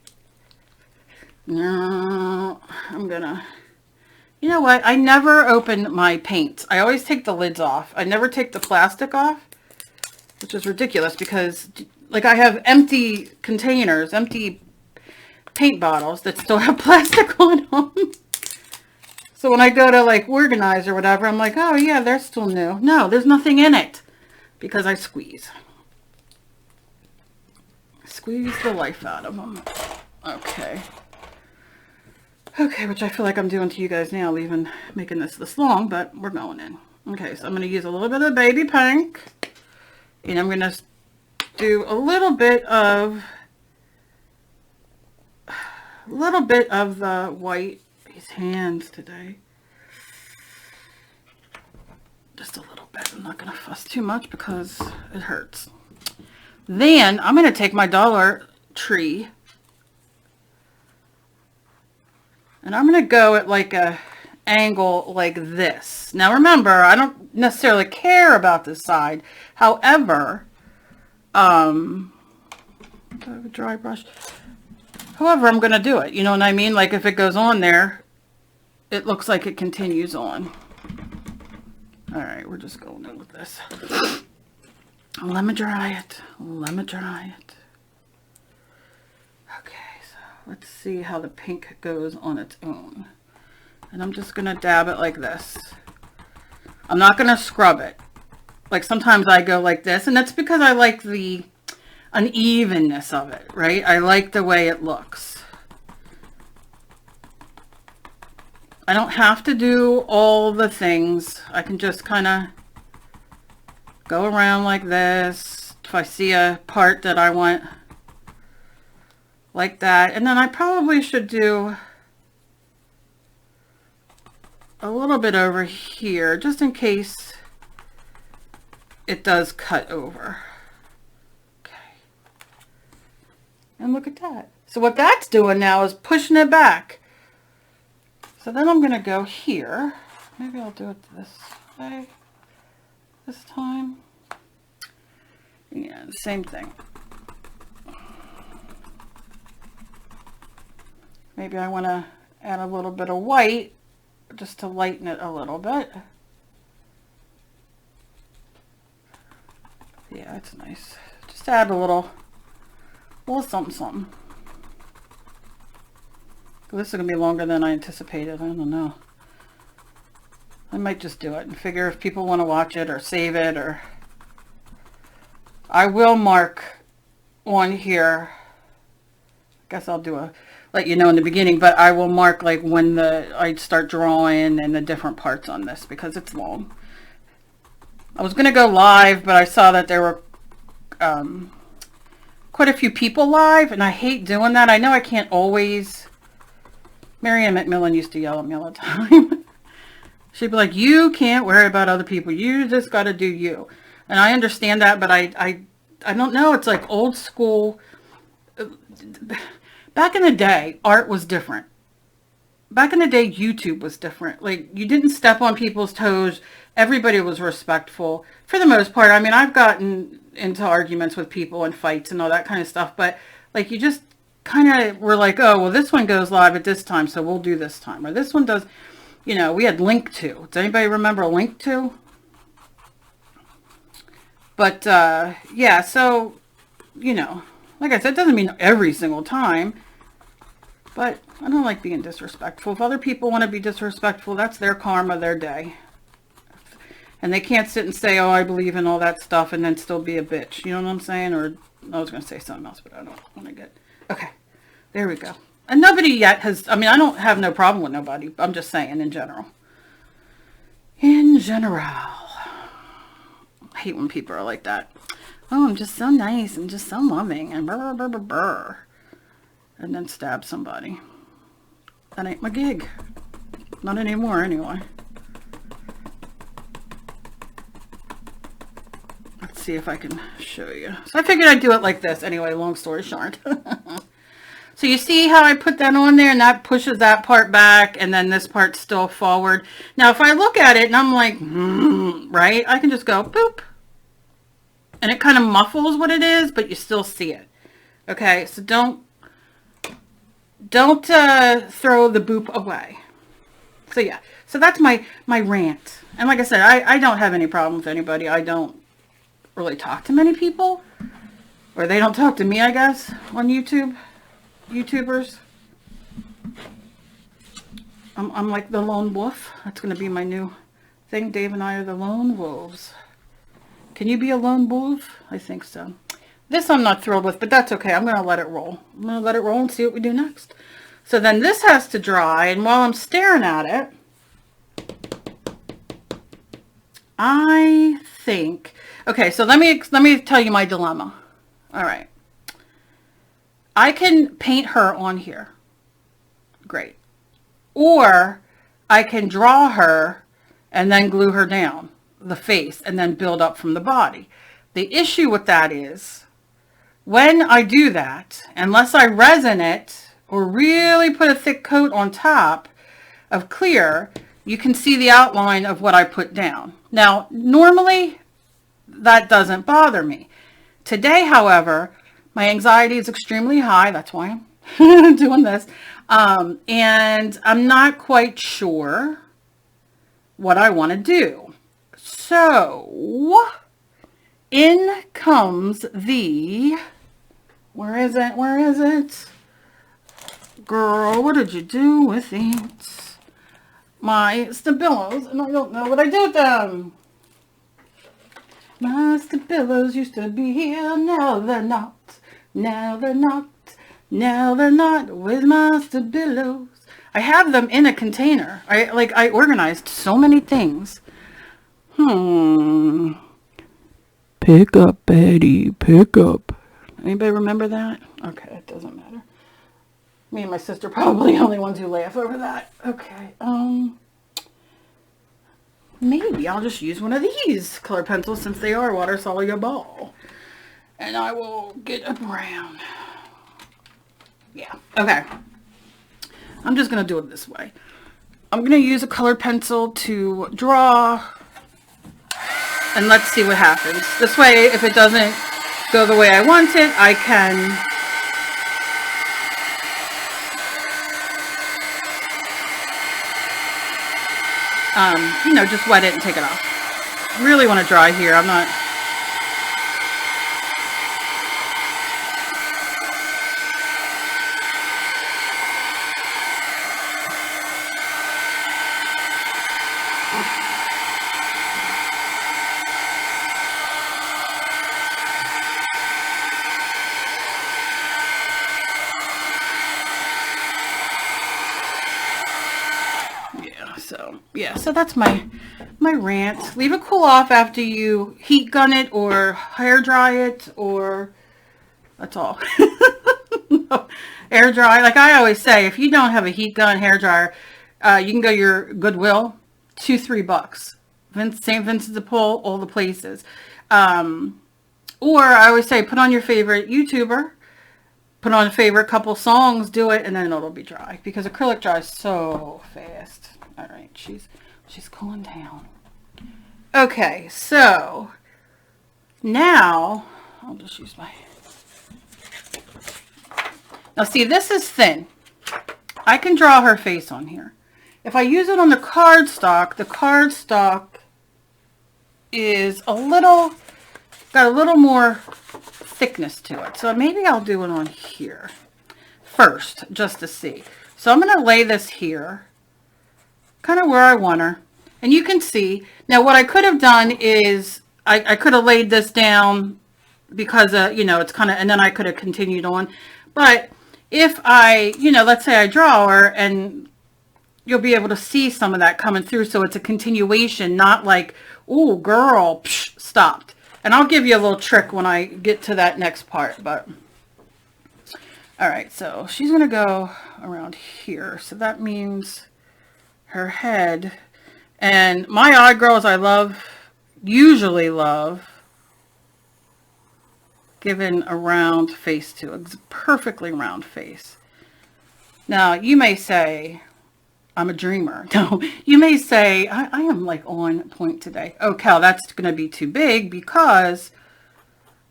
A: No, I'm going to... You know what? I never open my paints. I always take the lids off. I never take the plastic off, which is ridiculous because, like, I have empty containers, empty paint bottles that still have plastic on them. So when I go to, like, organize or whatever, I'm like, oh, yeah, they're still new. No, there's nothing in it because I squeeze. Squeeze the life out of them. Okay. Okay, which I feel like I'm doing to you guys now, making this long, but we're going in. Okay, so I'm going to use a little bit of baby pink. And I'm going to do a little bit of the white. These hands today. Just a little bit. I'm not going to fuss too much because it hurts. Then I'm going to take my Dollar Tree and I'm going to go at like a angle like this. Now remember, I don't necessarily care about this side. However, do I have a dry brush? However, I'm going to do it. You know what I mean? Like if it goes on there, it looks like it continues on. All right, we're just going in with this. Let me dry it. Let me dry it. Okay, so let's see how the pink goes on its own. And I'm just going to dab it like this. I'm not going to scrub it. Like sometimes I go like this, and that's because I like the unevenness of it, right? I like the way it looks. I don't have to do all the things. I can just kind of go around like this. If I see a part that I want like that. And then I probably should do a little bit over here just in case it does cut over. Okay. And look at that. So what that's doing now is pushing it back. So then I'm going to go here. Maybe I'll do it this way this time. Yeah, same thing. Maybe I want to add a little bit of white just to lighten it a little bit. Yeah, it's nice. Just add a little something, something. This is going to be longer than I anticipated. I don't know. I might just do it and figure if people want to watch it or save it, or I will mark on here. I guess I'll let you know in the beginning, but I will mark like when I start drawing and the different parts on this because it's long. I was going to go live, but I saw that there were quite a few people live, and I hate doing that. I know I can't always. Marianne McMillan used to yell at me all the time. She'd be like, you can't worry about other people. You just got to do you. And I understand that, but I don't know. It's like old school. Back in the day, art was different. Back in the day, YouTube was different. Like, you didn't step on people's toes. Everybody was respectful for the most part. I mean, I've gotten into arguments with people and fights and all that kind of stuff, but like, you just kind of were like, oh, well, this one goes live at this time, so we'll do this time. Or this one does, you know, we had Link to. Does anybody remember Link to? But, yeah, so, you know, like I said, it doesn't mean every single time, but I don't like being disrespectful. If other people want to be disrespectful, that's their karma, their day. And they can't sit and say, oh, I believe in all that stuff, and then still be a bitch. You know what I'm saying? Or I was going to say something else, but I don't want to get... Okay, there we go. And nobody yet has... I mean, I don't have no problem with nobody. I'm just saying in general. In general. I hate when people are like that. Oh, I'm just so nice and just so loving and brr, brr, brr, brr. And then stab somebody. That ain't my gig. Not anymore, anyway. Let's see if I can show you. So I figured I'd do it like this. Anyway, long story short. So you see how I put that on there and that pushes that part back and then this part's still forward. Now, if I look at it and I'm like, right, I can just go boop. And it kind of muffles what it is, but you still see it. Okay, so don't throw the boop away. So yeah, so that's my rant. And like I said, I don't have any problem with anybody. I don't really talk to many people, or they don't talk to me, I guess, on YouTubers. I'm like the lone wolf. That's going to be my new thing. Dave and I are the lone wolves. Can you be a lone wolf? I think so. This I'm not thrilled with, but that's okay. I'm going to let it roll. I'm going to let it roll and see what we do next. So then this has to dry, and while I'm staring at it, I think... Okay, so let me tell you my dilemma. All right. I can paint her on here. Great. Or I can draw her and then glue her down, the face, and then build up from the body. The issue with that is, when I do that, unless I resin it or really put a thick coat on top of clear, you can see the outline of what I put down. Now, normally that doesn't bother me. Today, however, my anxiety is extremely high. That's why I'm doing this. And I'm not quite sure what I want to do. So, in comes the... Where is it? Where is it? Girl, what did you do with it? My Stabilos, and I don't know what I did with them. My Stabilos used to be here, now they're not. Now they're not. Now they're not with my Stabilos. I have them in a container. I organized so many things. Pick up, Betty, pick up. Anybody remember that? Okay, it doesn't matter. Me and my sister probably the only ones who laugh over that. Okay, maybe I'll just use one of these color pencils since they are water soluble. And I will get a brown. Yeah, okay. I'm just going to do it this way. I'm going to use a colored pencil to draw. And let's see what happens. This way, if it doesn't go the way I want it, I can... you know, just wet it and take it off. Really want to dry here. I'm not... So that's my rant. Leave it cool off after you heat gun it or hair dry it, or that's all. No, air dry. Like I always say, if you don't have a heat gun, hair dryer, you can go your Goodwill, $2-3. St. Vincent de Paul, all the places. Or I always say, put on your favorite YouTuber, put on a favorite couple songs, do it, and then it'll be dry, because acrylic dries so fast. All right, she's cooling down. Okay, so now I'll just use my, now see, this is thin. I can draw her face on here. If I use it on the cardstock is got a little more thickness to it. So maybe I'll do it on here first, just to see. So I'm going to lay this here, kind of where I want her. And you can see, now what I could have done is, I could have laid this down because, you know, it's kind of, and then I could have continued on. But if I, you know, let's say I draw her, and you'll be able to see some of that coming through. So it's a continuation, not like, oh, girl, psh, stopped. And I'll give you a little trick when I get to that next part. But all right, so she's going to go around here. So that means her head. And my odd girls, I usually love giving a round face to, a perfectly round face. Now, you may say, I'm a dreamer. No, you may say, I am like on point today. Oh, Cal, that's going to be too big, because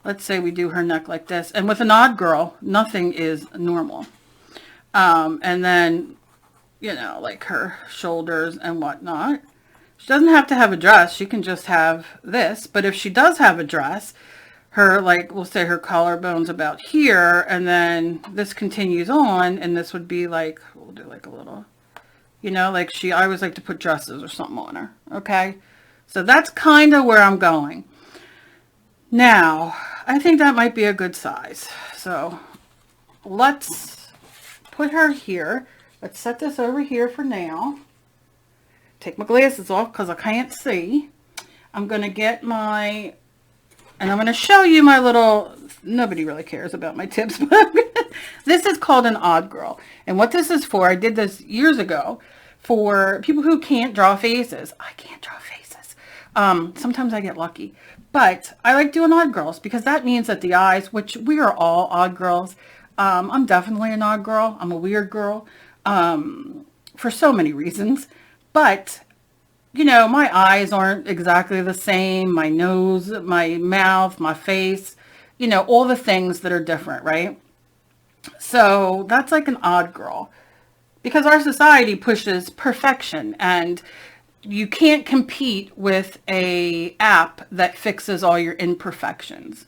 A: let's say we do her neck like this. And with an odd girl, nothing is normal. And then, you know, like her shoulders and whatnot. She doesn't have to have a dress. She can just have this. But if she does have a dress, her, like, we'll say her collarbone's about here, and then this continues on, and this would be like, we'll do like a little, you know, like I always like to put dresses or something on her. Okay. So that's kind of where I'm going. Now, I think that might be a good size. So let's put her here. Let's set this over here for now. Take my glasses off because I can't see. I'm going to get my, and I'm going to show you my little, nobody really cares about my tips, but this is called an odd girl. And what this is for, I did this years ago for people who can't draw faces. I can't draw faces. Sometimes I get lucky, but I like doing odd girls because that means that the eyes, which we are all odd girls. I'm definitely an odd girl. I'm a weird girl for so many reasons. But, you know, my eyes aren't exactly the same. My nose, my mouth, my face, you know, all the things that are different, right? So that's like an odd girl, because our society pushes perfection, and you can't compete with a app that fixes all your imperfections.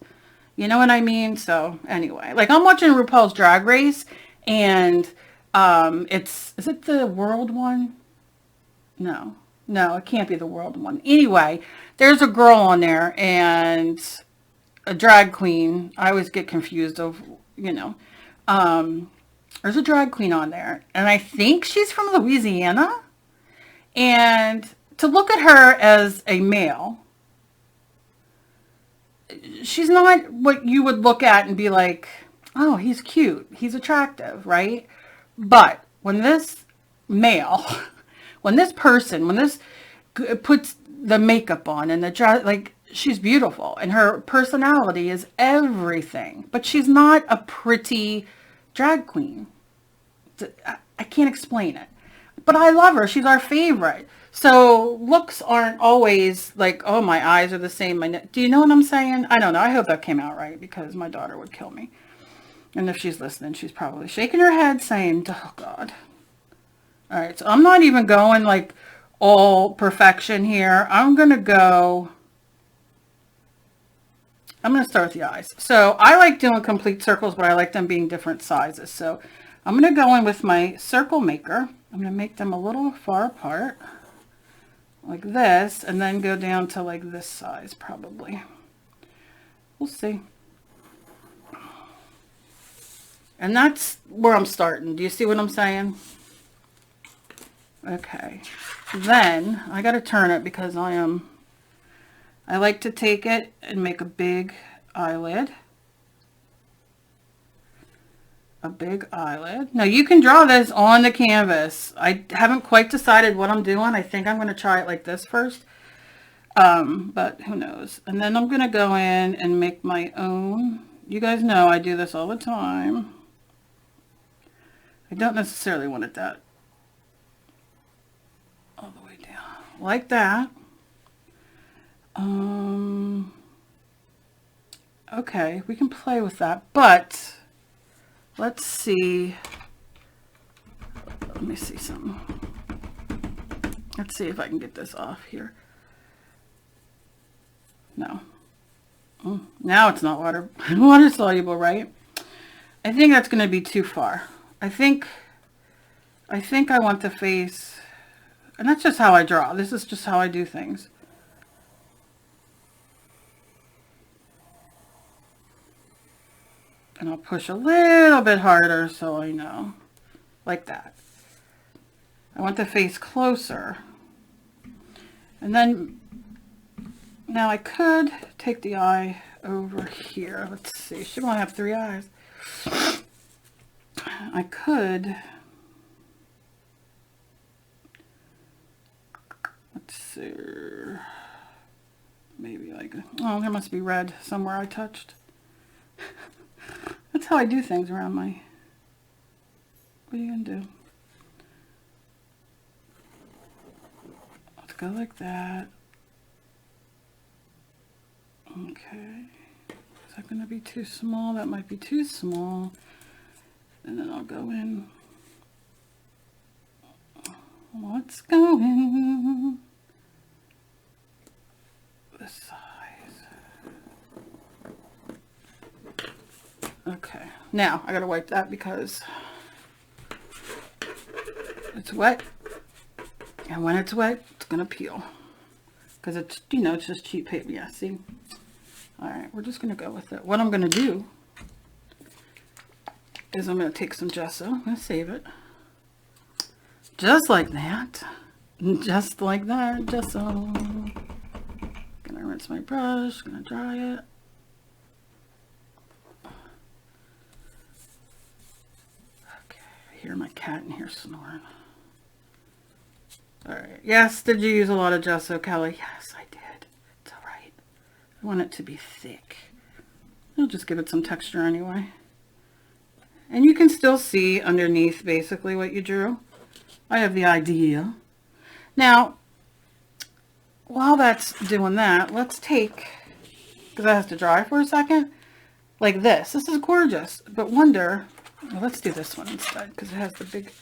A: You know what I mean? So anyway, like I'm watching RuPaul's Drag Race, and is it the world one? No, it can't be the world one. Anyway, there's a girl on there, and a drag queen. I always get confused of, you know, there's a drag queen on there, and I think she's from Louisiana. And to look at her as a male, she's not what you would look at and be like, oh, he's cute, he's attractive, right? But when this male, when this puts the makeup on and the dress, like, she's beautiful, and her personality is everything, but she's not a pretty drag queen. I can't explain it, but I love her. She's our favorite. So looks aren't always like, oh, my eyes are the same. Do you know what I'm saying? I don't know. I hope that came out right, because my daughter would kill me. And if she's listening, she's probably shaking her head saying, oh, God. All right. So I'm not even going like all perfection here. I'm going to start with the eyes. So I like doing complete circles, but I like them being different sizes. So I'm going to go in with my circle maker. I'm going to make them a little far apart like this, and then go down to like this size probably. We'll see. And that's where I'm starting. Do you see what I'm saying? Okay. Then I got to turn it, because I like to take it and make a big eyelid. A big eyelid. Now you can draw this on the canvas. I haven't quite decided what I'm doing. I think I'm going to try it like this first. But who knows. And then I'm going to go in and make my own. You guys know I do this all the time. I don't necessarily want it that all the way down like that. Okay, we can play with that, but let's see. Let me see something. Let's see if I can get this off here. No. Now it's not water soluble, right? I think that's going to be too far. I think I want the face, and that's just how I draw. This is just how I do things. And I'll push a little bit harder so I know. Like that. I want the face closer. And then, now I could take the eye over here. Let's see. She won't have 3 eyes. I could. Let's see. Maybe like, oh, there must be red somewhere I touched. That's how I do things around my, what are you gonna do? Let's go like that. Okay. Is that gonna be too small? That might be too small. And then I'll go in. Let's go in this size. Okay, now I gotta wipe that because it's wet, and when it's wet, it's gonna peel because it's, you know, it's just cheap paper. Yeah, see? All right, we're just gonna go with it. What I'm gonna do is I'm gonna take some gesso. I'm gonna save it just like that, just like that. Gesso. Gonna rinse my brush. Gonna dry it. Hear my cat in here snoring. All right. Yes, did you use a lot of gesso, Kelly? Yes, I did. It's all right. I want it to be thick. I'll just give it some texture anyway. And you can still see underneath basically what you drew. I have the idea. Now, while that's doing that, let's take, because that has to dry for a second, like this. This is gorgeous, but wonder, well, let's do this one instead because it has the big.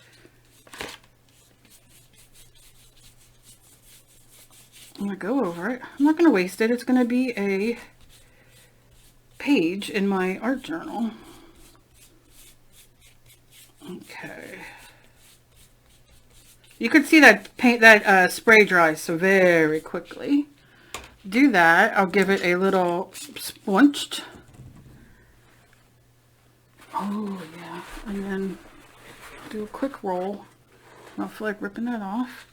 A: I'm going to go over it. I'm not going to waste it. It's going to be a page in my art journal. Okay. You can see that paint, that spray dries so very quickly. Do that. I'll give it a little sponged. Oh, yeah. And then do a quick roll. I don't feel like ripping that off.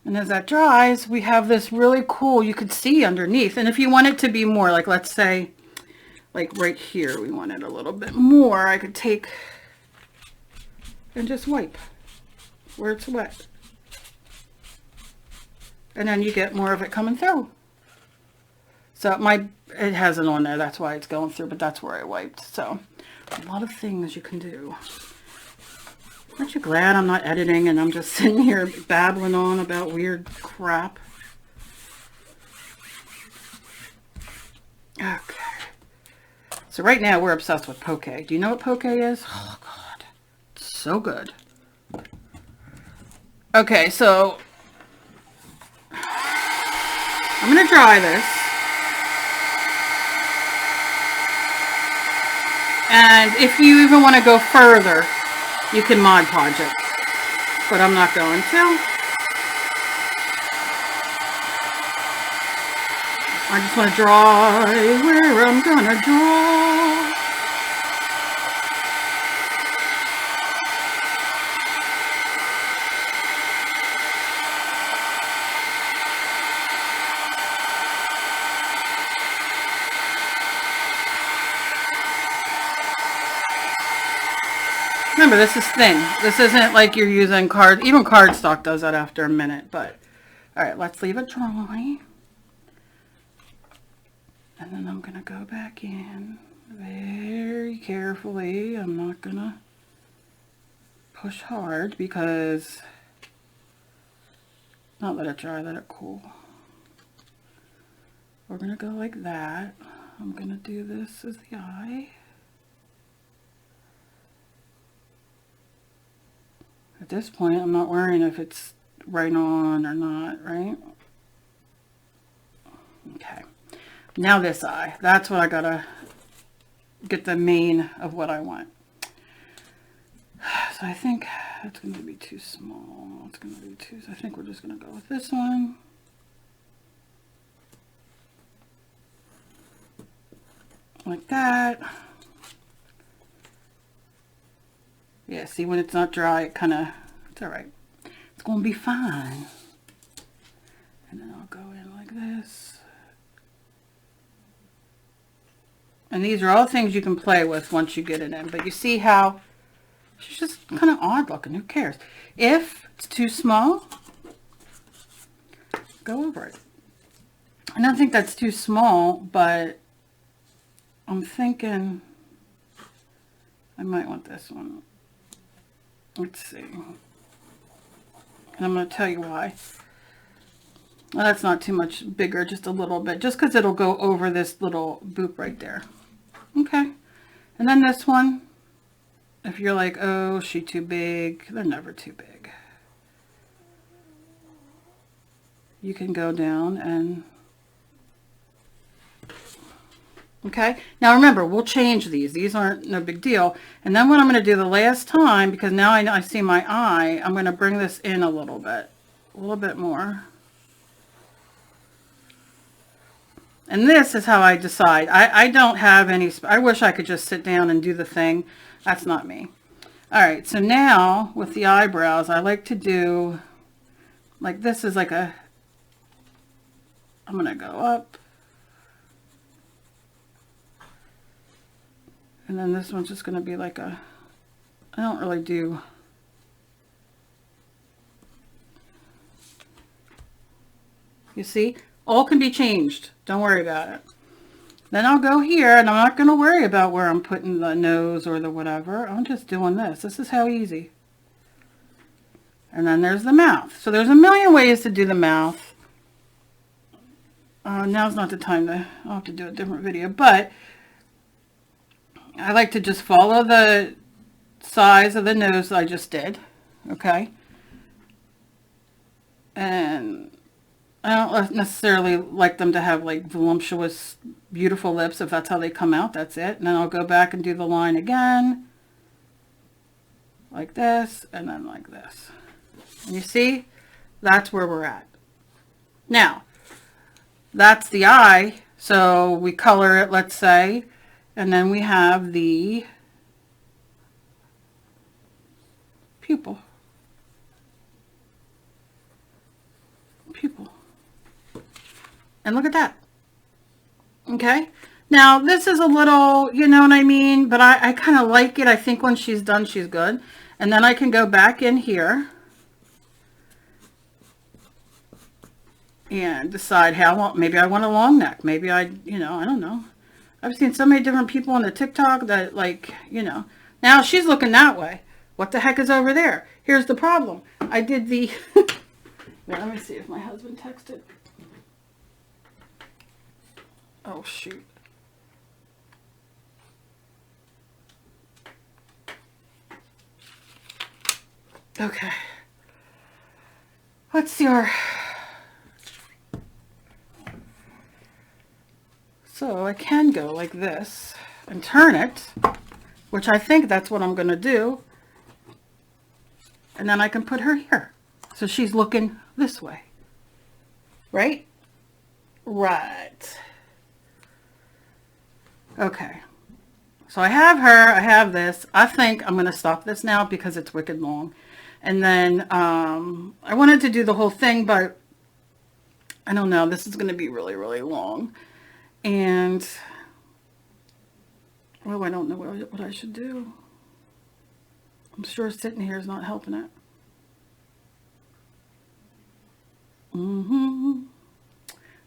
A: And as that dries, we have this really cool, you could see underneath. And if you want it to be more, like let's say, like right here, we want it a little bit more, I could take and just wipe where it's wet. And then you get more of it coming through. So it has it on there, that's why it's going through, but that's where I wiped. So a lot of things you can do. Aren't you glad I'm not editing and I'm just sitting here babbling on about weird crap? Okay. So right now we're obsessed with poke. Do you know what poke is? Oh God, it's so good. Okay, so I'm gonna dry this. And if you even want to go further, you can Mod Podge it, but I'm not going to. I just want to draw where I'm gonna draw. Remember, this is thin. This isn't like you're using card. Even cardstock does that after a minute, but All right, let's leave it dry. And then I'm going to go back in very carefully. I'm not going to push hard because, not let it dry, let it cool. We're going to go like that. I'm going to do this as the eye. At this point, I'm not worrying if it's right on or not, right? Okay. Now this eye. That's what I got to get the main of what I want. So I think that's going to be too small. It's going to be too, so I think we're just going to go with this one. Like that. Yeah, see, when it's not dry, it kind of, it's all right. It's going to be fine. And then I'll go in like this. And these are all things you can play with once you get it in. But you see how she's just kind of odd looking. Who cares? If it's too small, go over it. I don't think that's too small, but I'm thinking I might want this one. Let's see. And I'm going to tell you why. Well, that's not too much bigger, just a little bit. Just because it'll go over this little boop right there. Okay. And then this one, if you're like, oh, she too big, they're never too big. You can go down and... Okay, now remember, we'll change these. These aren't no big deal. And then what I'm going to do the last time, because now I see my eye, I'm going to bring this in a little bit more. And this is how I decide. I don't have any, I wish I could just sit down and do the thing. That's not me. All right, so now with the eyebrows, I like to do, like this is like a, I'm going to go up. And then this one's just going to be like a, I don't really do, you see, all can be changed. Don't worry about it. Then I'll go here and I'm not going to worry about where I'm putting the nose or the whatever. I'm just doing this. This is how easy. And then there's the mouth. So there's a million ways to do the mouth. Now's not the time to, I'll have to do a different video, but I like to just follow the size of the nose I just did, okay? And I don't necessarily like them to have like voluptuous, beautiful lips. If that's how they come out, that's it. And then I'll go back and do the line again, like this, and then like this. And you see, that's where we're at. Now, that's the eye. So we color it, let's say. And then we have the pupil. Pupil. And look at that. Okay. Now this is a little, you know what I mean? But I kind of like it. I think when she's done, she's good. And then I can go back in here and decide how long. Maybe I want a long neck. Maybe I don't know. I've seen so many different people on the TikTok that, like, you know, now she's looking that way. What the heck is over there? Here's the problem. I did the, wait, let me see if my husband texted. Oh, shoot. Okay. Let's see our, so I can go like this and turn it, which I think that's what I'm going to do. And then I can put her here. So she's looking this way. Right? Right. Okay. So I have her, I have this. I think I'm going to stop this now because it's wicked long. And then I wanted to do the whole thing, but I don't know. This is going to be really, really long. And, well, I don't know what I should do. I'm sure sitting here is not helping it.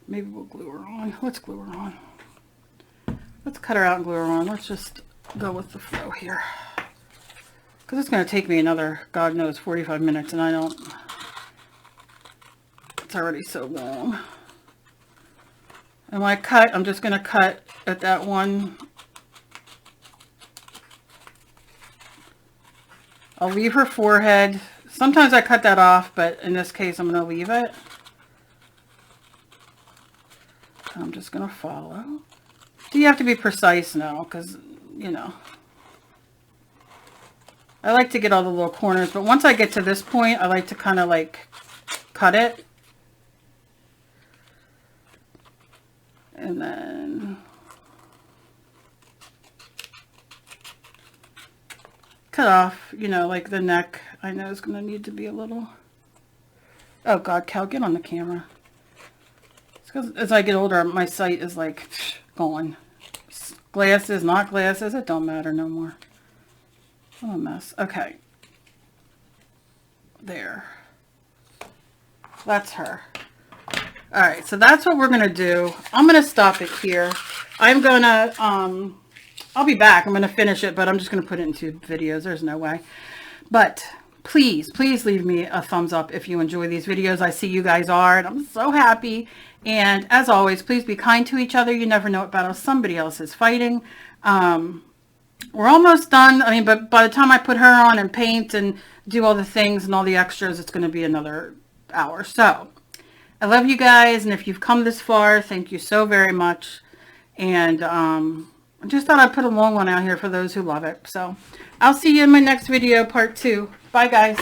A: Maybe we'll glue her on. Let's glue her on. Let's cut her out and glue her on. Let's just go with the flow here. Because it's going to take me another, God knows, 45 minutes, and I don't... It's already so long. And when I cut, I'm just going to cut at that one. I'll leave her forehead. Sometimes I cut that off, but in this case, I'm going to leave it. I'm just going to follow. Do you have to be precise now? Because, you know, I like to get all the little corners, but once I get to this point, I like to kind of like cut it. And then cut off, you know, like the neck. I know it's going to need to be a little... Oh God, Cal, get on the camera. It's because as I get older, my sight is like going. Glasses, not glasses, it don't matter no more. What a mess. Okay. There. That's her. Alright, so that's what we're going to do. I'm going to stop it here. I'm going to, I'll be back. I'm going to finish it, but I'm just going to put it into videos. There's no way. But please, please leave me a thumbs up if you enjoy these videos. I see you guys are, and I'm so happy. And as always, please be kind to each other. You never know what battle somebody else is fighting. We're almost done. I mean, but by the time I put her on and paint and do all the things and all the extras, it's going to be another hour. So I love you guys, and if you've come this far, thank you so very much. And I just thought I'd put a long one out here for those who love it. So I'll see you in my next video, part 2. Bye, guys.